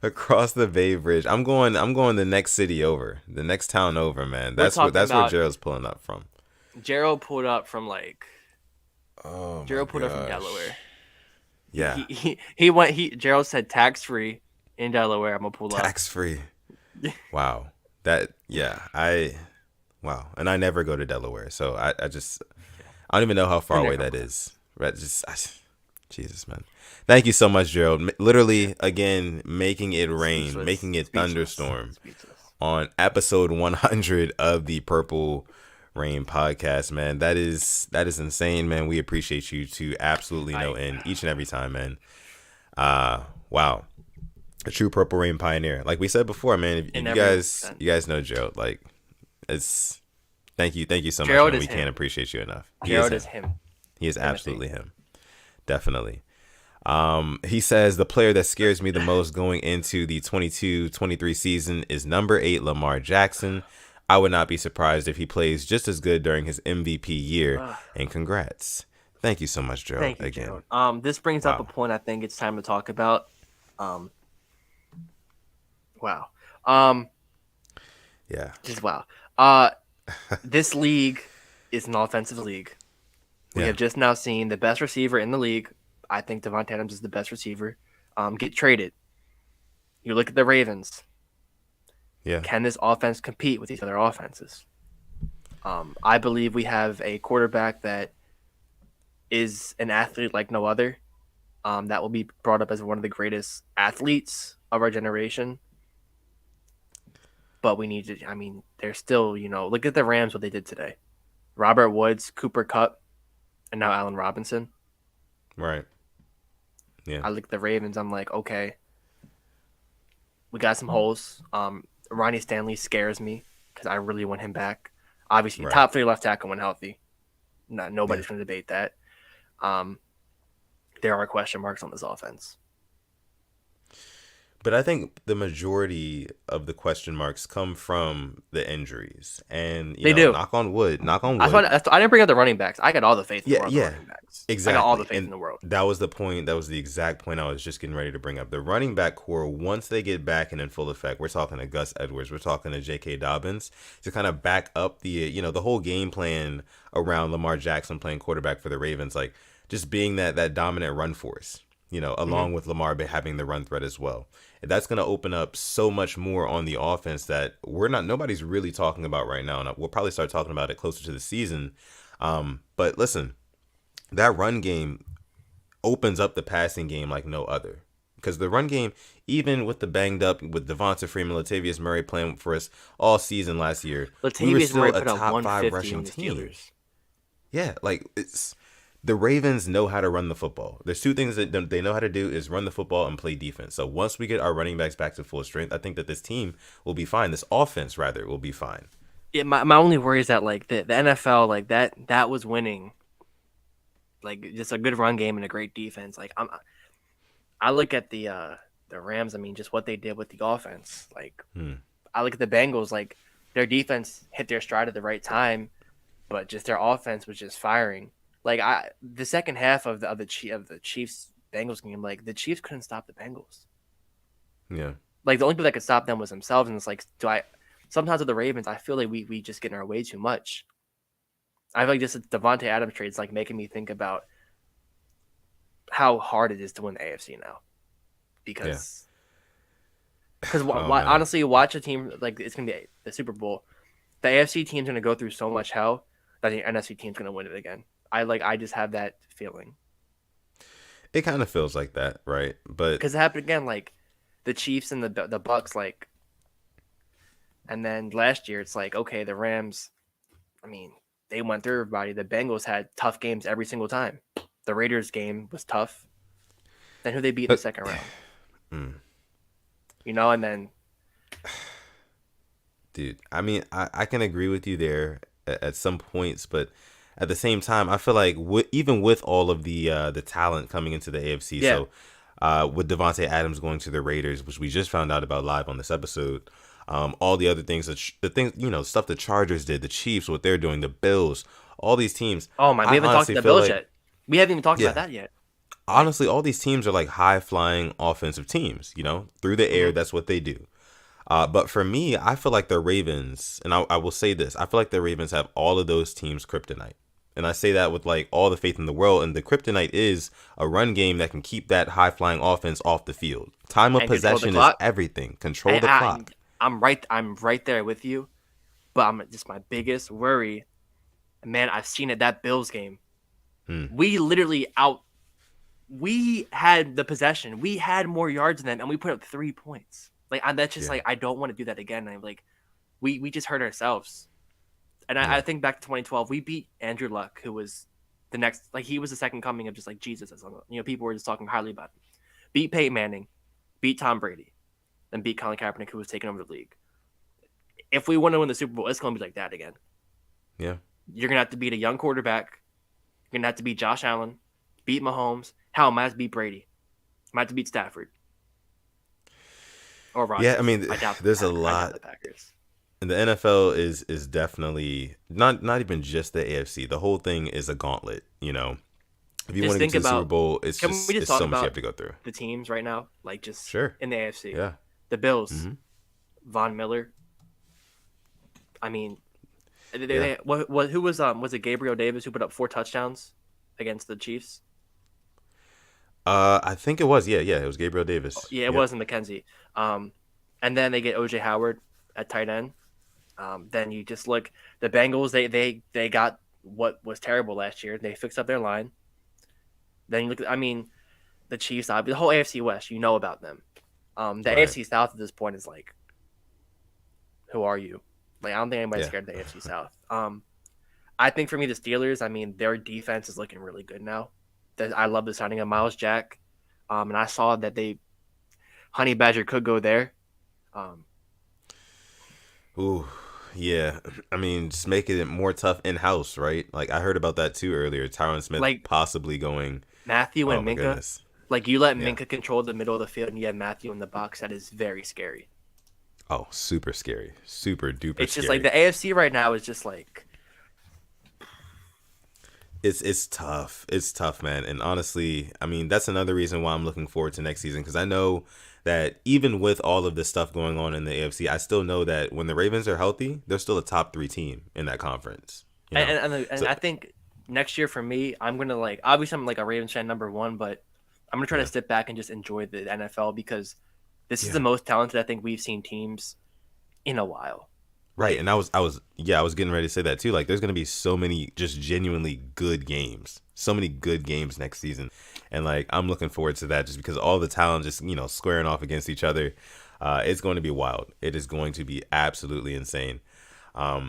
Across the Bay Bridge. I'm going the next city over, the next town over, man. That's where Gerald's pulling up from. Gerald pulled up from Gerald pulled up from Delaware. Yeah. Gerald said tax free in Delaware. I'm gonna pull up. Tax free. Wow. Wow. And I never go to Delaware, so I don't even know how far away that is. Right? Jesus, man. Thank you so much, Gerald. Literally, again, making it rain, making it thunderstorm on episode 100 of the Purple Rain podcast, man. That is insane, man. We appreciate you to absolutely no end each and every time, man. Wow. A true Purple Rain pioneer. Like we said before, man, if you guys know Gerald, it's thank you so much, Gerald, man. We can't appreciate you enough. Gerald is him. He is absolutely him. Definitely. He says the player that scares me the most going into the 22-23 season is number 8 Lamar Jackson. I would not be surprised if he plays just as good during his MVP year. Ugh. And congrats. Thank you so much, Gerald, Thank you, again. Gerald. This brings up a Wow. point I think it's time to talk about. Um, wow. Um, Yeah. just wow. This league is an offensive league. We have just now seen the best receiver in the league. I think Devontae Adams is the best receiver. Get traded. You look at the Ravens. Yeah. Can this offense compete with these other offenses? I believe we have a quarterback that is an athlete like no other. That will be brought up as one of the greatest athletes of our generation. But we need to, I mean, they're still, look at the Rams, what they did today. Robert Woods, Cooper Kupp, and now Allen Robinson. Right. Yeah. I look at the Ravens, I'm like, okay, we got some holes. Ronnie Stanley scares me because I really want him back. Obviously, Right. top 3 left tackle when healthy. Nobody's going to debate that. There are question marks on this offense. But I think the majority of the question marks come from the injuries. And, They do. knock on wood. I didn't bring up the running backs. I got all the faith in the world in the running backs. Exactly. I got all the faith in the world. That was the point. That was the exact point I was just getting ready to bring up. The running back core, once they get back and in full effect, we're talking to Gus Edwards, we're talking to J.K. Dobbins, to kind of back up the, the whole game plan around Lamar Jackson playing quarterback for the Ravens, like just being that dominant run force, along with Lamar having the run threat as well. That's going to open up so much more on the offense that nobody's really talking about right now. And we'll probably start talking about it closer to the season. But listen, that run game opens up the passing game like no other. Because the run game, even with the banged up, with Devonta Freeman, Latavius Murray playing for us all season last year, we were still a top 5 rushing team. Yeah, like the Ravens know how to run the football. There's 2 things that they know how to do is run the football and play defense. So once we get our running backs back to full strength, I think that this team will be fine. This offense, rather, will be fine. Yeah, my only worry is that like the NFL, like that was winning. Like just a good run game and a great defense. Like I look at the Rams. I mean, just what they did with the offense. Like I look at the Bengals. Like their defense hit their stride at the right time, but just their offense was just firing. Like the second half of the Chiefs Bengals game, like the Chiefs couldn't stop the Bengals. Yeah. Like the only people that could stop them was themselves, and it's like, sometimes with the Ravens, I feel like we just get in our way too much. I feel like this Devontae Adams trade is like making me think about how hard it is to win the AFC now, because honestly, watch a team like it's gonna be the Super Bowl. The AFC team's gonna go through so much hell that the NFC team's gonna win it again. I just have that feeling. It kind of feels like that, right? But because it happened again, like the Chiefs and the Bucks, like, and then last year it's like, okay, the Rams, I mean, they went through everybody. The Bengals had tough games every single time. The Raiders game was tough. Then who they beat in the second round? And then, dude, I mean, I can agree with you there at some points, but at the same time, I feel like even with all of the talent coming into the AFC, so with Devontae Adams going to the Raiders, which we just found out about live on this episode, all the other things, stuff the Chargers did, the Chiefs, what they're doing, the Bills, all these teams. Oh my, we haven't talked about the Bills yet. We haven't even talked about that yet. Honestly, all these teams are like high-flying offensive teams, through the air. That's what they do. But for me, I feel like the Ravens, and I will say this, I feel like the Ravens have all of those teams' kryptonite. And I say that with like all the faith in the world. And the kryptonite is a run game that can keep that high-flying offense off the field. Time of possession is everything. Control the clock. I'm right there with you. But just my biggest worry, man, I've seen it, that Bills game. We literally we had the possession. We had more yards than them, and we put up 3 points. Like, that's just like, I don't want to do that again. I'm like, we just hurt ourselves. And I think back to 2012, we beat Andrew Luck, who was the next, like, he was the second coming of just like Jesus. People were just talking highly about him. Beat Peyton Manning, beat Tom Brady, then beat Colin Kaepernick, who was taking over the league. If we want to win the Super Bowl, it's going to be like that again. Yeah. You're going to have to beat a young quarterback. You're going to have to beat Josh Allen, beat Mahomes. Hell, I might have to beat Brady. I might have to beat Stafford. Or Rodgers. Yeah, I mean, there's a lot. And the NFL is definitely not even just the AFC. The whole thing is a gauntlet. You know, if you want to get to the Super Bowl, it's can we just talk so much about you have to go through. the teams right now, like just Sure. in the AFC? Yeah. The Bills, Mm-hmm. Von Miller. I mean, Yeah. who was it Gabriel Davis who put up 4 touchdowns against the Chiefs? I think it was. Yeah. It was Gabriel Davis. Yeah, it wasn't McKenzie. And then they get OJ Howard at tight end. Then you just look the Bengals. They got what was terrible last year. They fixed up their line. Then you look at, I mean, the Chiefs. The whole AFC West. You know about them. The AFC South at this point is like, who are you? Like, I don't think anybody's scared of the AFC South. I think for me, the Steelers. I mean, their defense is looking really good now. I love the signing of Miles Jack, and I saw that Honey Badger could go there. Ooh, yeah. I mean, just making it more tough in house, right? Like I heard about that too earlier. Tyron Smith possibly going. Matthew and Minka. Goodness. Like you let Minka control the middle of the field, and you have Matthew in the box. That is very scary. Oh, super scary, super duper. It's just like the AFC right now is just like. It's tough. It's tough, man. And honestly, I mean, that's another reason why I'm looking forward to next season, because I know that even with all of this stuff going on in the AFC, I still know that when the Ravens are healthy, they're still a top 3 team in that conference. You know? And I think next year for me, I'm going to obviously I'm like a Ravens fan number 1, but I'm going to try to sit back and just enjoy the NFL because this is the most talented I think we've seen teams in a while. Right, and I was getting ready to say that too. Like, there's gonna be so many just genuinely good games, so many good games next season, and like I'm looking forward to that just because all the talent just squaring off against each other. It's going to be wild. It is going to be absolutely insane. But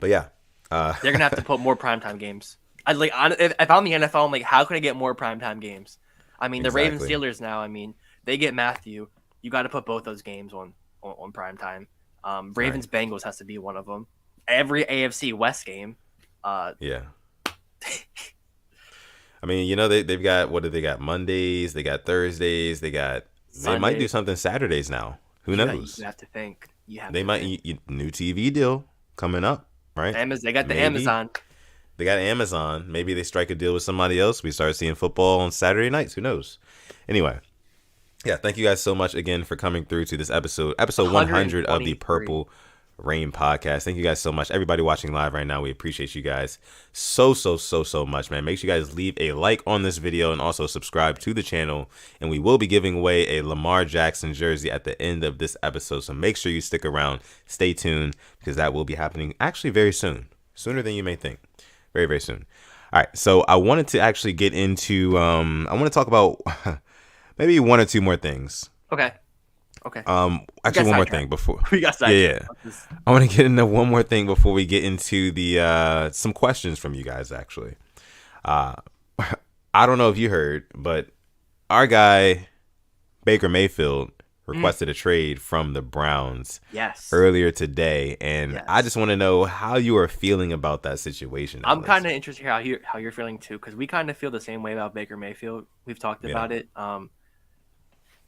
yeah, they're gonna have to put more primetime games. If I'm the NFL, I'm like, how can I get more primetime games? I mean, the Ravens Steelers now. I mean, they get Matthew. You got to put both those games on primetime. Ravens Bengals has to be one of them. Every AFC West game. Yeah. I mean, they've got, what do they got? Mondays, they got Thursdays, they might do something Saturdays now. Who knows? You have to think. They might new TV deal coming up, right? They got the Amazon. They got Amazon. Maybe they strike a deal with somebody else. We start seeing football on Saturday nights. Who knows? Anyway. Yeah, thank you guys so much again for coming through to this episode 100 of the Purple Rain podcast. Thank you guys so much. Everybody watching live right now, we appreciate you guys so much, man. Make sure you guys leave a like on this video and also subscribe to the channel. And we will be giving away a Lamar Jackson jersey at the end of this episode. So make sure you stick around, stay tuned, because that will be happening actually very soon, sooner than you may think. Very, very soon. All right, so I wanted to actually get into, I want to talk about maybe 1 or 2 more things. Okay. Actually, one more thing before we got I want to get into one more thing before we get into the some questions from you guys. Actually, I don't know if you heard, but our guy Baker Mayfield requested a trade from the Browns earlier today, and I just want to know how you are feeling about that situation. I'm kind of interested to hear how you're feeling too, because we kind of feel the same way about Baker Mayfield. We've talked about it.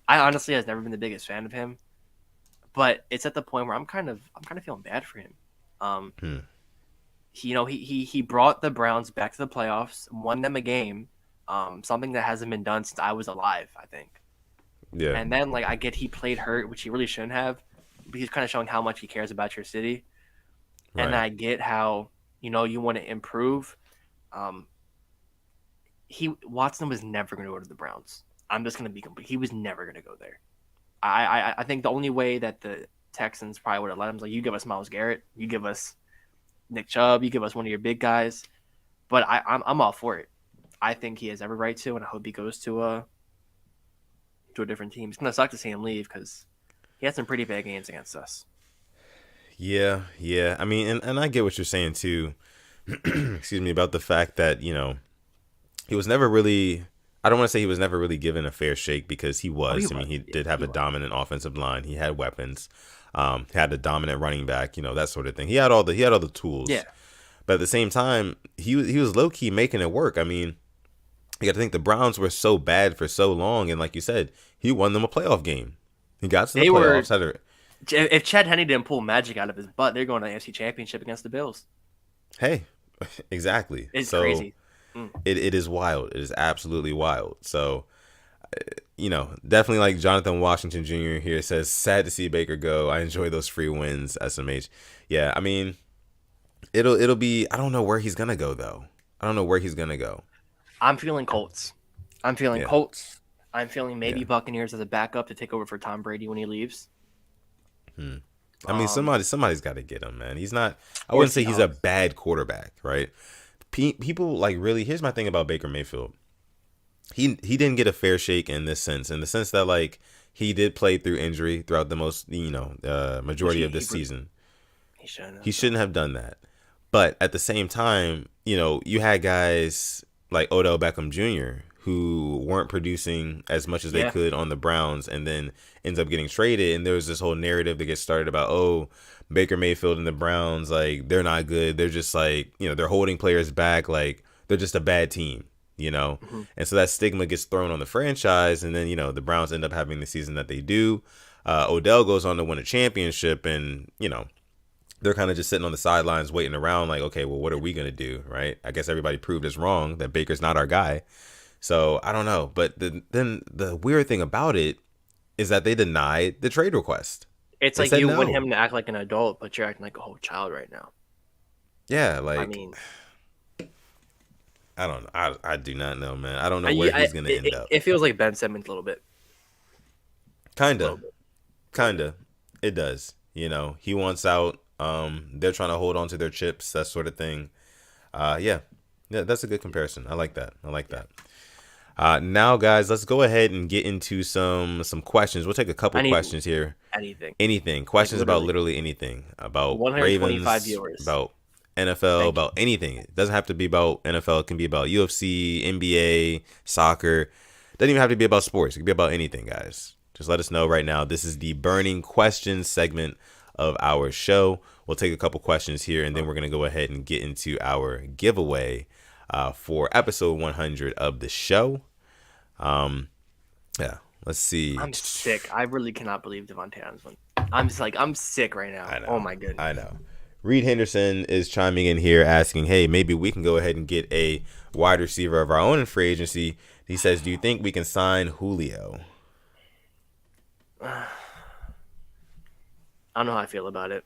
I honestly has never been the biggest fan of him, but it's at the point where I'm kind of feeling bad for him. He brought the Browns back to the playoffs, won them a game, something that hasn't been done since I was alive, I think. Yeah. And then I get he played hurt, which he really shouldn't have, but he's kind of showing how much he cares about your city. Right. And I get how you want to improve. Watson was never going to go to the Browns. I'm just going to be complete. He was never going to go there. I think the only way that the Texans probably would have let him is you give us Myles Garrett, you give us Nick Chubb, you give us one of your big guys. But I'm all for it. I think he has every right to, and I hope he goes to a different team. It's going to suck to see him leave because he had some pretty bad games against us. Yeah. I mean, and I get what you're saying too. Excuse me, about the fact that he was never really. I don't want to say he was never really given a fair shake because he was. He did have a dominant offensive line. He had weapons. Had a dominant running back. That sort of thing. He had all the tools. Yeah. But at the same time, he was low key making it work. I mean, you got to think the Browns were so bad for so long, and like you said, he won them a playoff game. He got to the playoffs. If Chad Henne didn't pull magic out of his butt, they're going to the AFC Championship against the Bills. Hey, exactly. It's so crazy. it is wild. It is absolutely wild. So, definitely like Jonathan Washington Jr. here says, sad to see Baker go. I enjoy those free wins, SMH. Yeah, I mean, it'll be, I don't know where he's going to go, though. I don't know where he's going to go. I'm feeling Colts. I'm feeling maybe Buccaneers as a backup to take over for Tom Brady when he leaves. I mean, somebody's got to get him, man. He's not, I wouldn't say he's a bad quarterback, right? People like really, here's my thing about Baker Mayfield. He didn't get a fair shake in the sense that like he did play through injury throughout the majority of this season. He shouldn't have done that. But at the same time, you had guys like Odell Beckham Jr. who weren't producing as much as they could on the Browns, and then ends up getting traded. And there was this whole narrative that gets started about, oh, Baker Mayfield and the Browns, like, they're not good. They're just like, they're holding players back. Like, they're just a bad team, And so that stigma gets thrown on the franchise. And then, the Browns end up having the season that they do. Odell goes on to win a championship, and, they're kind of just sitting on the sidelines waiting around like, okay, well, what are we going to do, right? I guess everybody proved us wrong that Baker's not our guy. So I don't know. But then the weird thing about it is that they denied the trade request. It's like you want him to act like an adult, but you're acting like a whole child right now. Yeah, like, I mean, I don't know. I do not know, man. I don't know where he's going to end up. It feels like Ben Simmons a little bit. Kinda. It does. He wants out. They're trying to hold on to their chips, that sort of thing. Yeah, that's a good comparison. I like that. Now, guys, let's go ahead and get into some questions. We'll take a couple questions here. Anything. Questions like about literally anything. About Ravens, viewers. About NFL, about anything. It doesn't have to be about NFL. It can be about UFC, NBA, soccer. It doesn't even have to be about sports. It can be about anything, guys. Just let us know right now. This is the burning questions segment of our show. We'll take a couple questions here, and then we're going to go ahead and get into our giveaway for episode 100 of the show. Yeah, let's see. I'm sick. I really cannot believe Devontae Adams won. I'm sick right now. I know, oh my goodness. I know. Reed Henderson is chiming in here asking, hey, maybe we can go ahead and get a wide receiver of our own in free agency. He says, do you think we can sign Julio? I don't know how I feel about it.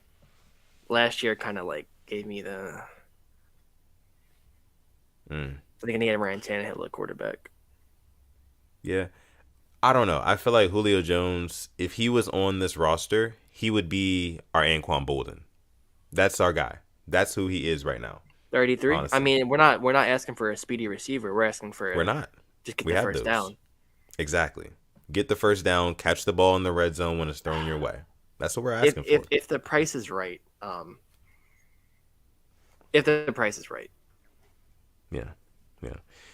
Last year kind of like gave me the I think I need Ryan Tannehill at quarterback. Yeah. I don't know. I feel like Julio Jones, if he was on this roster, he would be our Anquan Bolden. That's our guy. That's who he is right now. 33. Honestly. I mean, we're not asking for a speedy receiver. We're asking for We're not. Just get the first down. Exactly. Get the first down, catch the ball in the red zone when it's thrown your way. That's what we're asking for. If the price is right, if the price is right. Yeah.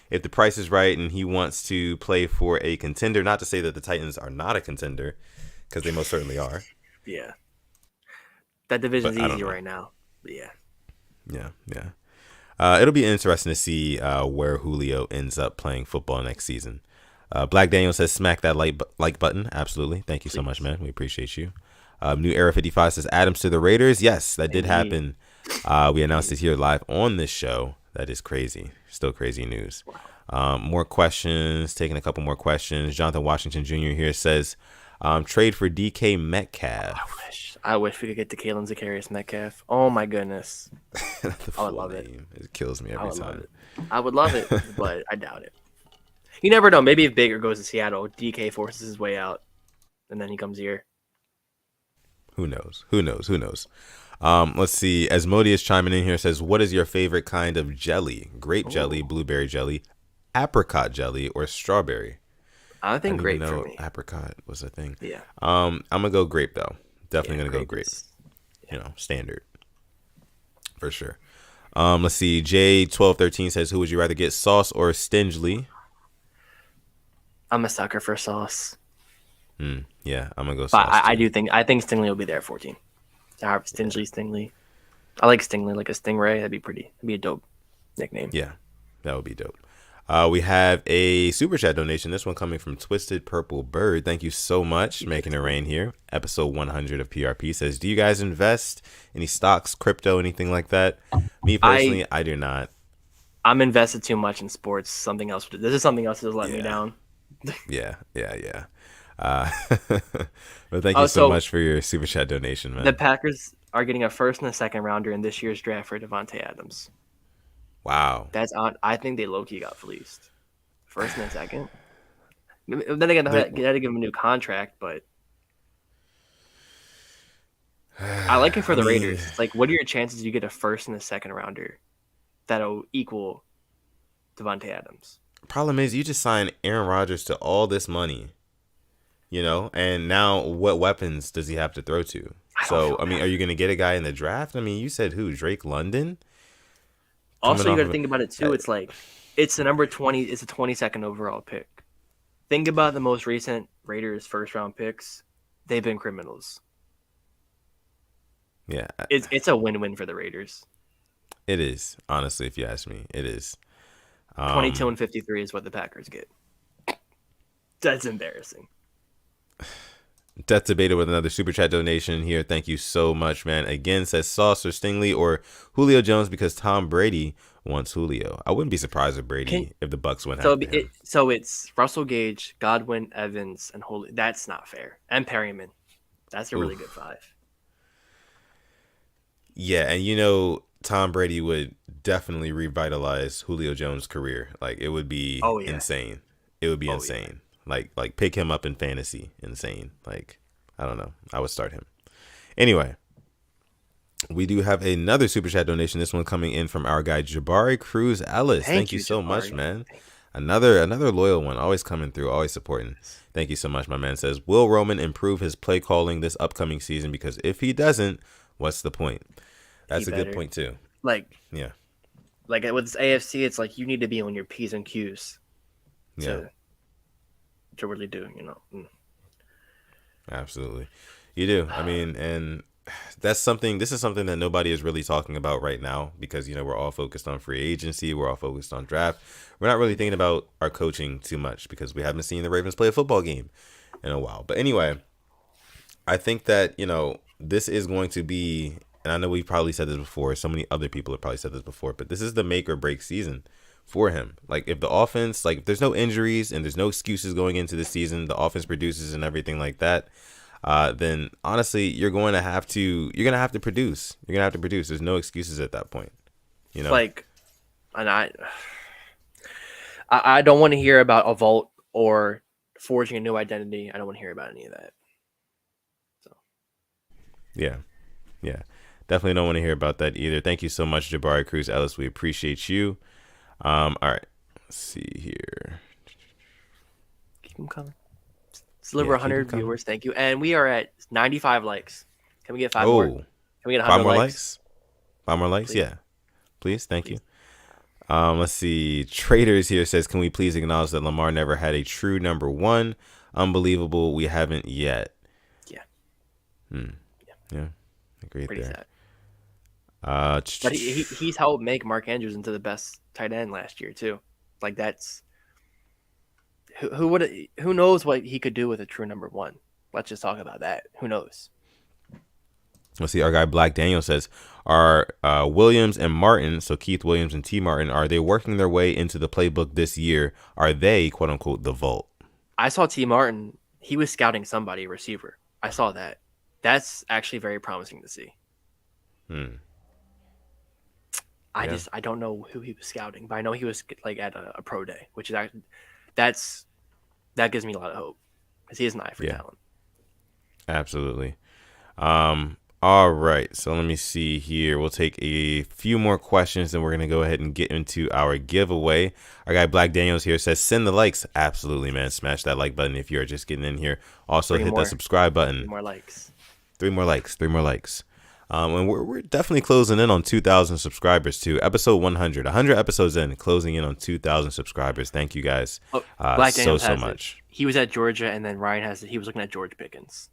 If the price is right and he wants to play for a contender, not to say that the Titans are not a contender, because they most certainly are. Yeah. That division's easy right now. But yeah. It'll be interesting to see where Julio ends up playing football next season. Black Daniel says, smack that like button. Absolutely. Thank you so much, man. We appreciate you. New Era 55 says, Adams to the Raiders. Yes, that did happen. We announced it here live on this show. That is crazy. Still crazy news. More questions. Taking a couple more questions. Jonathan Washington Jr. here says, trade for DK Metcalf. I wish we could get to Kalen Za'Darius Metcalf. Oh my goodness. I would love it. It kills me every time. I would love it, but I doubt it. You never know. Maybe if Baker goes to Seattle, DK forces his way out, and then he comes here. Who knows? Let's see. Asmodeus chiming in here says, what is your favorite kind of jelly? Grape jelly, blueberry jelly, apricot jelly, or strawberry? I think grape for me. Apricot was a thing. Yeah. I'm going to go grape, though. Definitely going to go grape. Standard. For sure. Let's see. J1213 says, who would you rather get, Sauce or Stingly? I'm a sucker for Sauce. Yeah, I'm going to go Sauce. But I think Stingley will be there at 14. Stingley. I like Stingley, like a Stingray. That'd be a dope nickname. Yeah, that would be dope. We have a super chat donation. This one coming from Twisted Purple Bird. Thank you so much, making it rain here. Episode 100 of PRP says, "Do you guys invest any stocks, crypto, anything like that?" Me personally, I do not. I'm invested too much in sports. Something else. This is something else that's let me down. Yeah. But thank you so much for your super chat donation, man. The Packers are getting a first and a second rounder in this year's draft for Devonte Adams. Wow. That's on. I think they low-key got fleeced. First and a second. Then again, they had to give him a new contract, but I like it for the Raiders. It's like, what are your chances you get a first and a second rounder that'll equal Devonte Adams? Problem is, you just signed Aaron Rodgers to all this money, and now what weapons does he have to throw to? So, I mean, are you going to get a guy in the draft? I mean, you said who? Drake London? Also, you got to think about it, too. It's like, it's the number 20. It's a 22nd overall pick. Think about the most recent Raiders first-round picks. They've been criminals. Yeah. It's a win-win for the Raiders. It is, honestly, if you ask me. It is. 22 and 53 is what the Packers get. That's embarrassing. Death Debated with another super chat donation here. Thank you so much, man. Again, says Sauce or Stingley or Julio Jones because Tom Brady wants Julio. I wouldn't be surprised if the Bucks went after him. So it's Russell Gage, Godwin, Evans, and Julio. That's not fair. And Perryman. That's a really good five. Yeah, and Tom Brady would definitely revitalize Julio Jones' career. Like, it would be insane. It would be insane. Yeah. Like pick him up in fantasy. Insane. Like, I don't know. I would start him. Anyway, we do have another super chat donation. This one coming in from our guy Jabari Cruz Ellis. Thank you so much, man. Another loyal one. Always coming through. Always supporting. Thank you so much, my man. Says, will Roman improve his play calling this upcoming season? Because if he doesn't, what's the point? That's a good point too. Like with this AFC, it's like you need to be on your P's and Q's to really do, Absolutely. You do. I mean, and this is something that nobody is really talking about right now because, we're all focused on free agency. We're all focused on draft. We're not really thinking about our coaching too much because we haven't seen the Ravens play a football game in a while. But anyway, I think that, this is going to be, and I know we've probably said this before, so many other people have probably said this before, but this is the make or break season for him. Like, if the offense, if there's no injuries and there's no excuses going into the season, the offense produces and everything like that, then honestly, you're going to have to produce. You're going to have to produce. There's no excuses at that point. And I don't want to hear about a vault or forging a new identity. I don't want to hear about any of that. So. Yeah. Definitely don't want to hear about that either. Thank you so much, Jabari Cruz Ellis. We appreciate you. All right. Let's see here. Keep them coming. Let's deliver 100 viewers. Thank you. And we are at 95 likes. Can we get 5 more? Can we get 100 5 more likes? 5 more likes? Please. Yeah. Please. Thank you. Let's see. Traders here says, can we please acknowledge that Lamar never had a true number 1? Unbelievable. We haven't yet. Yeah. Yeah. Agreed. Pretty there. Sad. But he's helped make Mark Andrews into the best tight end last year too. Like, that's who knows what he could do with a true number 1. Let's just talk about that. Who knows? Let's see. Our guy Black Daniel says, are Williams and Martin, so Keith Williams and T Martin, are they working their way into the playbook this year? Are they, quote unquote, the vault? I saw T Martin. He was scouting somebody, a receiver. I saw that. That's actually very promising to see. I don't know who he was scouting, but I know he was at a pro day, which is actually that gives me a lot of hope because he has an eye for talent. Absolutely. All right, so let me see here. We'll take a few more questions, and we're gonna go ahead and get into our giveaway. Our guy Black Daniels here says, "Send the likes." Absolutely, man. Smash that like button if you're just getting in here. Also, hit that subscribe button. 3 more likes. 3 more likes. 3 more likes. And we're definitely closing in on 2,000 subscribers too. Episode 100 episodes in, closing in on 2,000 subscribers. Thank you guys Black Daniels so much. He was at Georgia, and then Ryan has it. He was looking at George Pickens.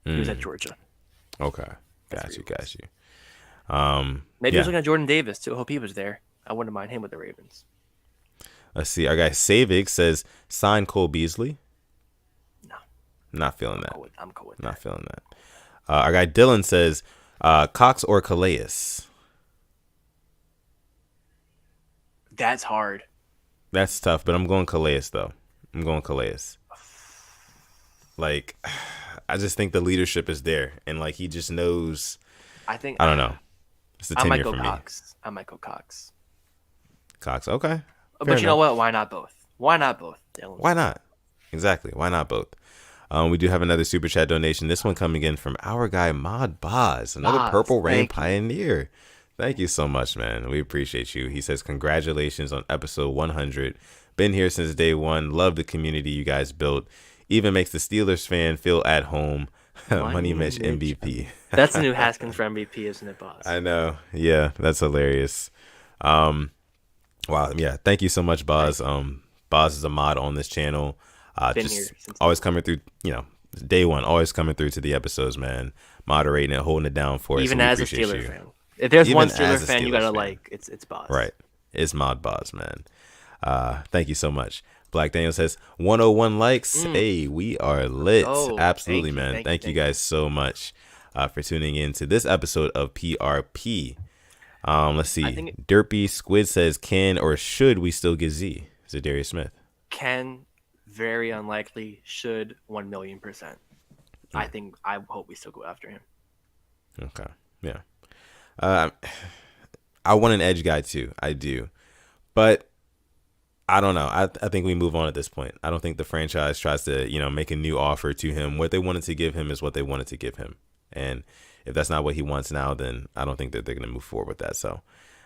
He was at Georgia. Okay, got you. Maybe he was looking at Jordan Davis too. I hope he was there. I wouldn't mind him with the Ravens. Let's see. Our guy Savig says sign Cole Beasley. No, not feeling that. I'm cool with not that. feeling that. Our guy Dylan says Cox or Calais. That's hard. That's tough, but I'm going Calais though. I'm going Calais. Like, I just think the leadership is there, and like he just knows. I don't know. It's the tenure for me. I might go Cox. Cox, okay. But you know what? Why not both? Why not both, Dylan? Why not? Exactly. Why not both? We do have another super chat donation. This one coming in from our guy Mod Boz, another Purple Rain pioneer. Thank you so much, man. We appreciate you. He says, congratulations on episode 100. Been here since day one. Love the community you guys built. Even makes the Steelers fan feel at home. Money Mitch MVP. That's the new Haskins for MVP, isn't it, Boz? I know. Yeah, that's hilarious. Wow. Yeah. Thank you so much, Boz. Boz is a mod on this channel. Just always coming through, day one, always coming through to the episodes, man. Moderating it, holding it down for us. Even as a Steelers fan. If there's one Steelers fan you gotta like, it's Boz. Right. It's Mod Boz, man. Thank you so much. Black Daniel says 101 likes. Hey, we are lit. Absolutely, man. Thank you guys so much for tuning in to this episode of PRP. Let's see. Derpy Squid says, can or should we still get Z? Zadarius Smith. Can, very unlikely. Should, 1,000,000%. I hope we still go after him. Okay. Yeah. I want an edge guy too. I do. But I don't know. I think we move on at this point. I don't think the franchise tries to, make a new offer to him. What they wanted to give him is what they wanted to give him. And if that's not what he wants now, then I don't think that they're going to move forward with that. So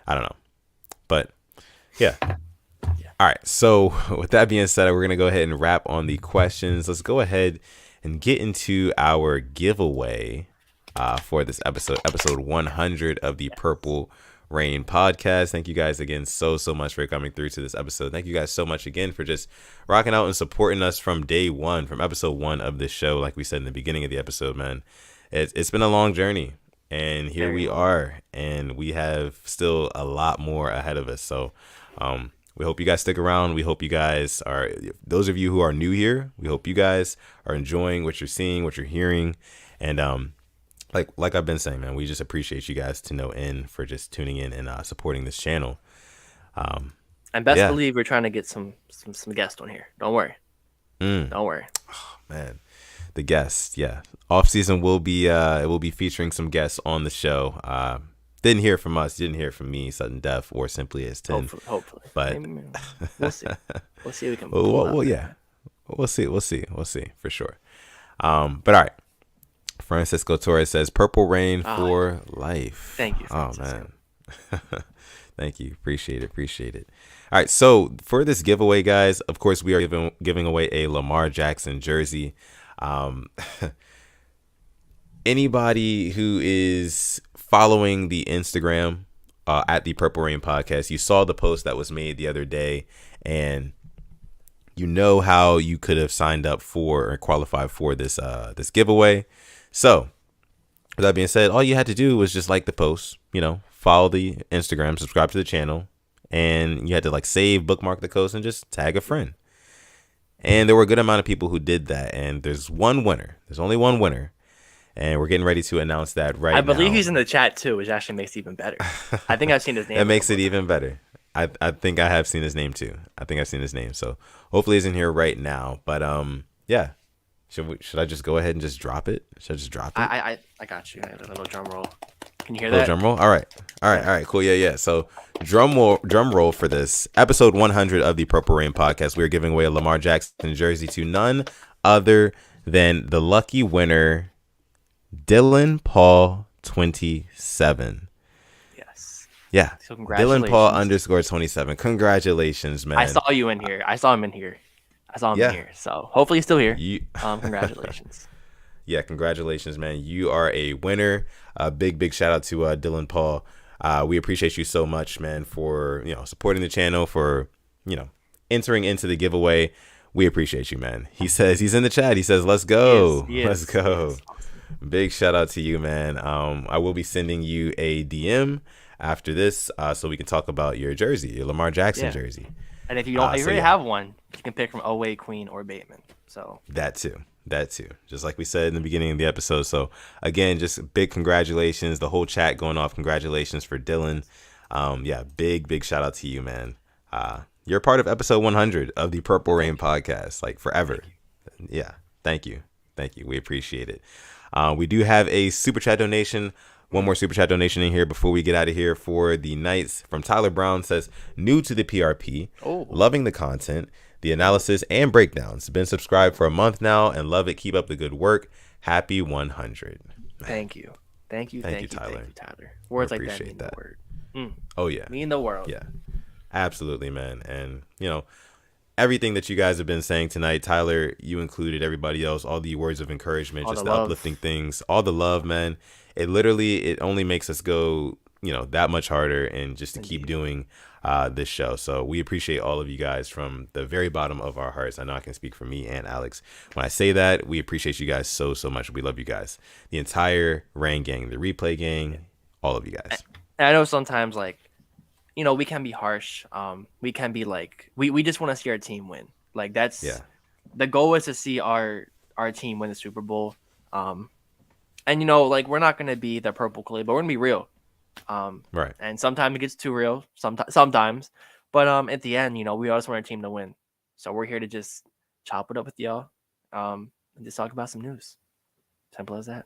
I don't know. But yeah. All right. So with that being said, we're going to go ahead and wrap on the questions. Let's go ahead and get into our giveaway for this episode 100 of the Purple Rain podcast. Thank you guys again so much for coming through to this episode. Thank you guys so much again for just rocking out and supporting us from day one, from episode 1 of this show. Like we said in the beginning of the episode, man, it's been a long journey, and here we are, and we have still a lot more ahead of us. So we hope you guys stick around. We hope you guys are, those of you who are new here, we hope you guys are enjoying what you're seeing, what you're hearing, and like I've been saying, man, we just appreciate you guys to no end for just tuning in and supporting this channel. And best believe we're trying to get some guests on here. Don't worry. Don't worry. Oh, man, the guests, yeah. Off season will be it will be featuring some guests on the show. Didn't hear from us, didn't hear from me, Sudden Death, or Simply as 10. Hopefully. But we'll see. We'll see if we can. Well, yeah. We'll see for sure. But all right. Francisco Torres says Purple Rain for life. Thank you, Francisco. Oh, man. Thank you. Appreciate it. All right. So for this giveaway, guys, of course, we are giving away a Lamar Jackson jersey. Anybody who is following the Instagram at the Purple Rain podcast, you saw the post that was made the other day, and you know how you could have signed up for or qualified for this giveaway. So, with that being said, all you had to do was just like the post, follow the Instagram, subscribe to the channel, and you had to save, bookmark the post, and just tag a friend. And there were a good amount of people who did that, and there's one winner. There's only one winner, and we're getting ready to announce that right now. I believe he's in the chat too, which actually makes it even better. I think I've seen his name. That makes it even better. I think I have seen his name too. So hopefully he's in here right now. But yeah. Should I just go ahead and just drop it? Should I just drop it? I got you. I got a little drum roll. Can you hear that? Drum roll? All right. Cool. Yeah. So drum roll for this episode 100 of the Purple Rain podcast. We're giving away a Lamar Jackson jersey to none other than the lucky winner, Dylan Paul 27. Yes. Yeah. So congratulations. Dylan Paul _27. Congratulations, man. I saw you in here. I saw him in here. In here. So hopefully he's still here. Congratulations. Yeah, congratulations, man. You are a winner. Big shout out to Dylan Paul. We appreciate you so much, man, for supporting the channel, for entering into the giveaway. We appreciate you, man. He says he's in the chat. He says, "Let's go, let's go." Yes. Big shout out to you, man. I will be sending you a DM after this, so we can talk about your jersey, your Lamar Jackson jersey. And if you don't, if you already have one, you can pick from Oway, Queen, or Bateman. So that too. Just like we said in the beginning of the episode. So again, just big congratulations. The whole chat going off. Congratulations for Dylan. Big shout out to you, man. You're part of episode 100 of the Purple Rain podcast, like forever. Yeah, thank you. We appreciate it. We do have a super chat donation. One more super chat donation in here before we get out of here for the Knights. From Tyler Brown, says, new to the PRP, loving the content, the analysis and breakdowns. Been subscribed for a month now and love it. Keep up the good work. Happy 100. Man. Thank you, Tyler. Thank you, Tyler. Words like that mean the word. Oh yeah, mean the world. Yeah, absolutely, man. And everything that you guys have been saying tonight, Tyler, you included, everybody else, all the words of encouragement, just the uplifting things, all the love, man. It only makes us go, that much harder and just to keep doing this show. So we appreciate all of you guys from the very bottom of our hearts. I know I can speak for me and Alex when I say that. We appreciate you guys so much. We love you guys. The entire Rain gang, the replay gang, all of you guys. And I know sometimes, like, we can be harsh. We can be like, we just want to see our team win. Like, that's the goal is to see our team win the Super Bowl. And like, we're not gonna be the purple clay, but we're gonna be real. Right. And sometimes it gets too real. Sometimes, but at the end, we always want our team to win. So we're here to just chop it up with y'all, and just talk about some news. Simple as that.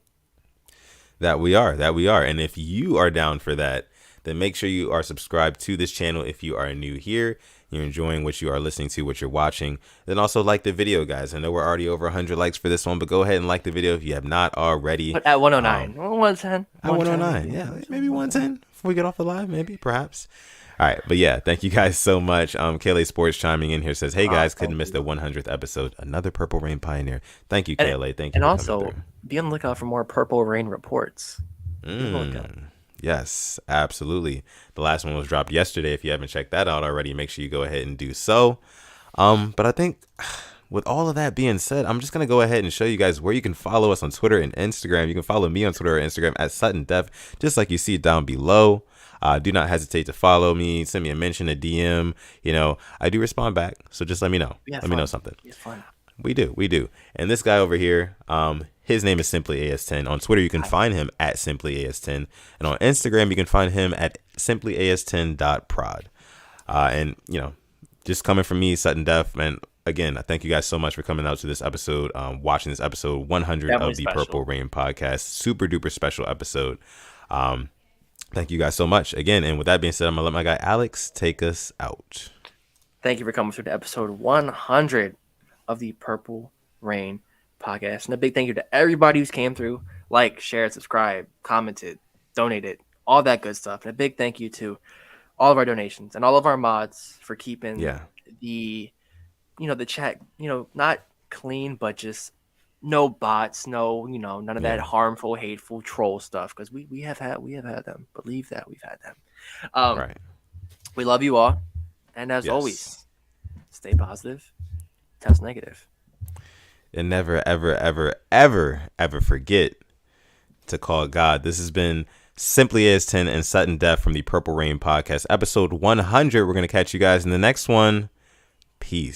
That we are. And if you are down for that, then make sure you are subscribed to this channel. If you are new here, you're enjoying what you are listening to, what you're watching, then also like the video, guys. I know we're already over 100 likes for this one, but go ahead and like the video if you have not already. But at 109, 110, at 109, yeah, maybe 110 before we get off the live, maybe, perhaps. All right, but yeah, thank you guys so much. KLA Sports chiming in here says, "Hey guys, couldn't miss the 100th episode. Another Purple Rain pioneer." Thank you, KLA. Thank you. And also, be on the lookout for more Purple Rain reports. Yes, absolutely. The last one was dropped yesterday. If you haven't checked that out already, make sure you go ahead and do so. But I think with all of that being said, I'm just going to go ahead and show you guys where you can follow us on Twitter and Instagram. You can follow me on Twitter or Instagram at SuttonDef, just like you see down below. Do not hesitate to follow me. Send me a mention, a DM. I do respond back. So just let me know. Let me know something. It's fun. We do. And this guy over here, his name is Simply AS10. On Twitter, you can find him at Simply AS10. And on Instagram, you can find him at simplyas10.prod. And, just coming from me, Sutton Def, man, again, I thank you guys so much for coming out to this episode, watching this episode 100 of the Purple Rain podcast. Super duper special episode. Thank you guys so much again. And with that being said, I'm going to let my guy Alex take us out. Thank you for coming through to episode 100 of the Purple Rain podcast. And a big thank you to everybody who's came through, shared, subscribed, commented, donated, all that good stuff. And a big thank you to all of our donations and all of our mods for keeping the chat, not clean, but just no bots, none of that harmful, hateful troll stuff. Because we have had them. Believe that we've had them. Right. We love you all. And as always, stay positive, test negative. And never, ever, ever, ever, ever forget to call God. This has been Simply AS10 and Sutton Def from the Purple Rain podcast, episode 100. We're going to catch you guys in the next one. Peace.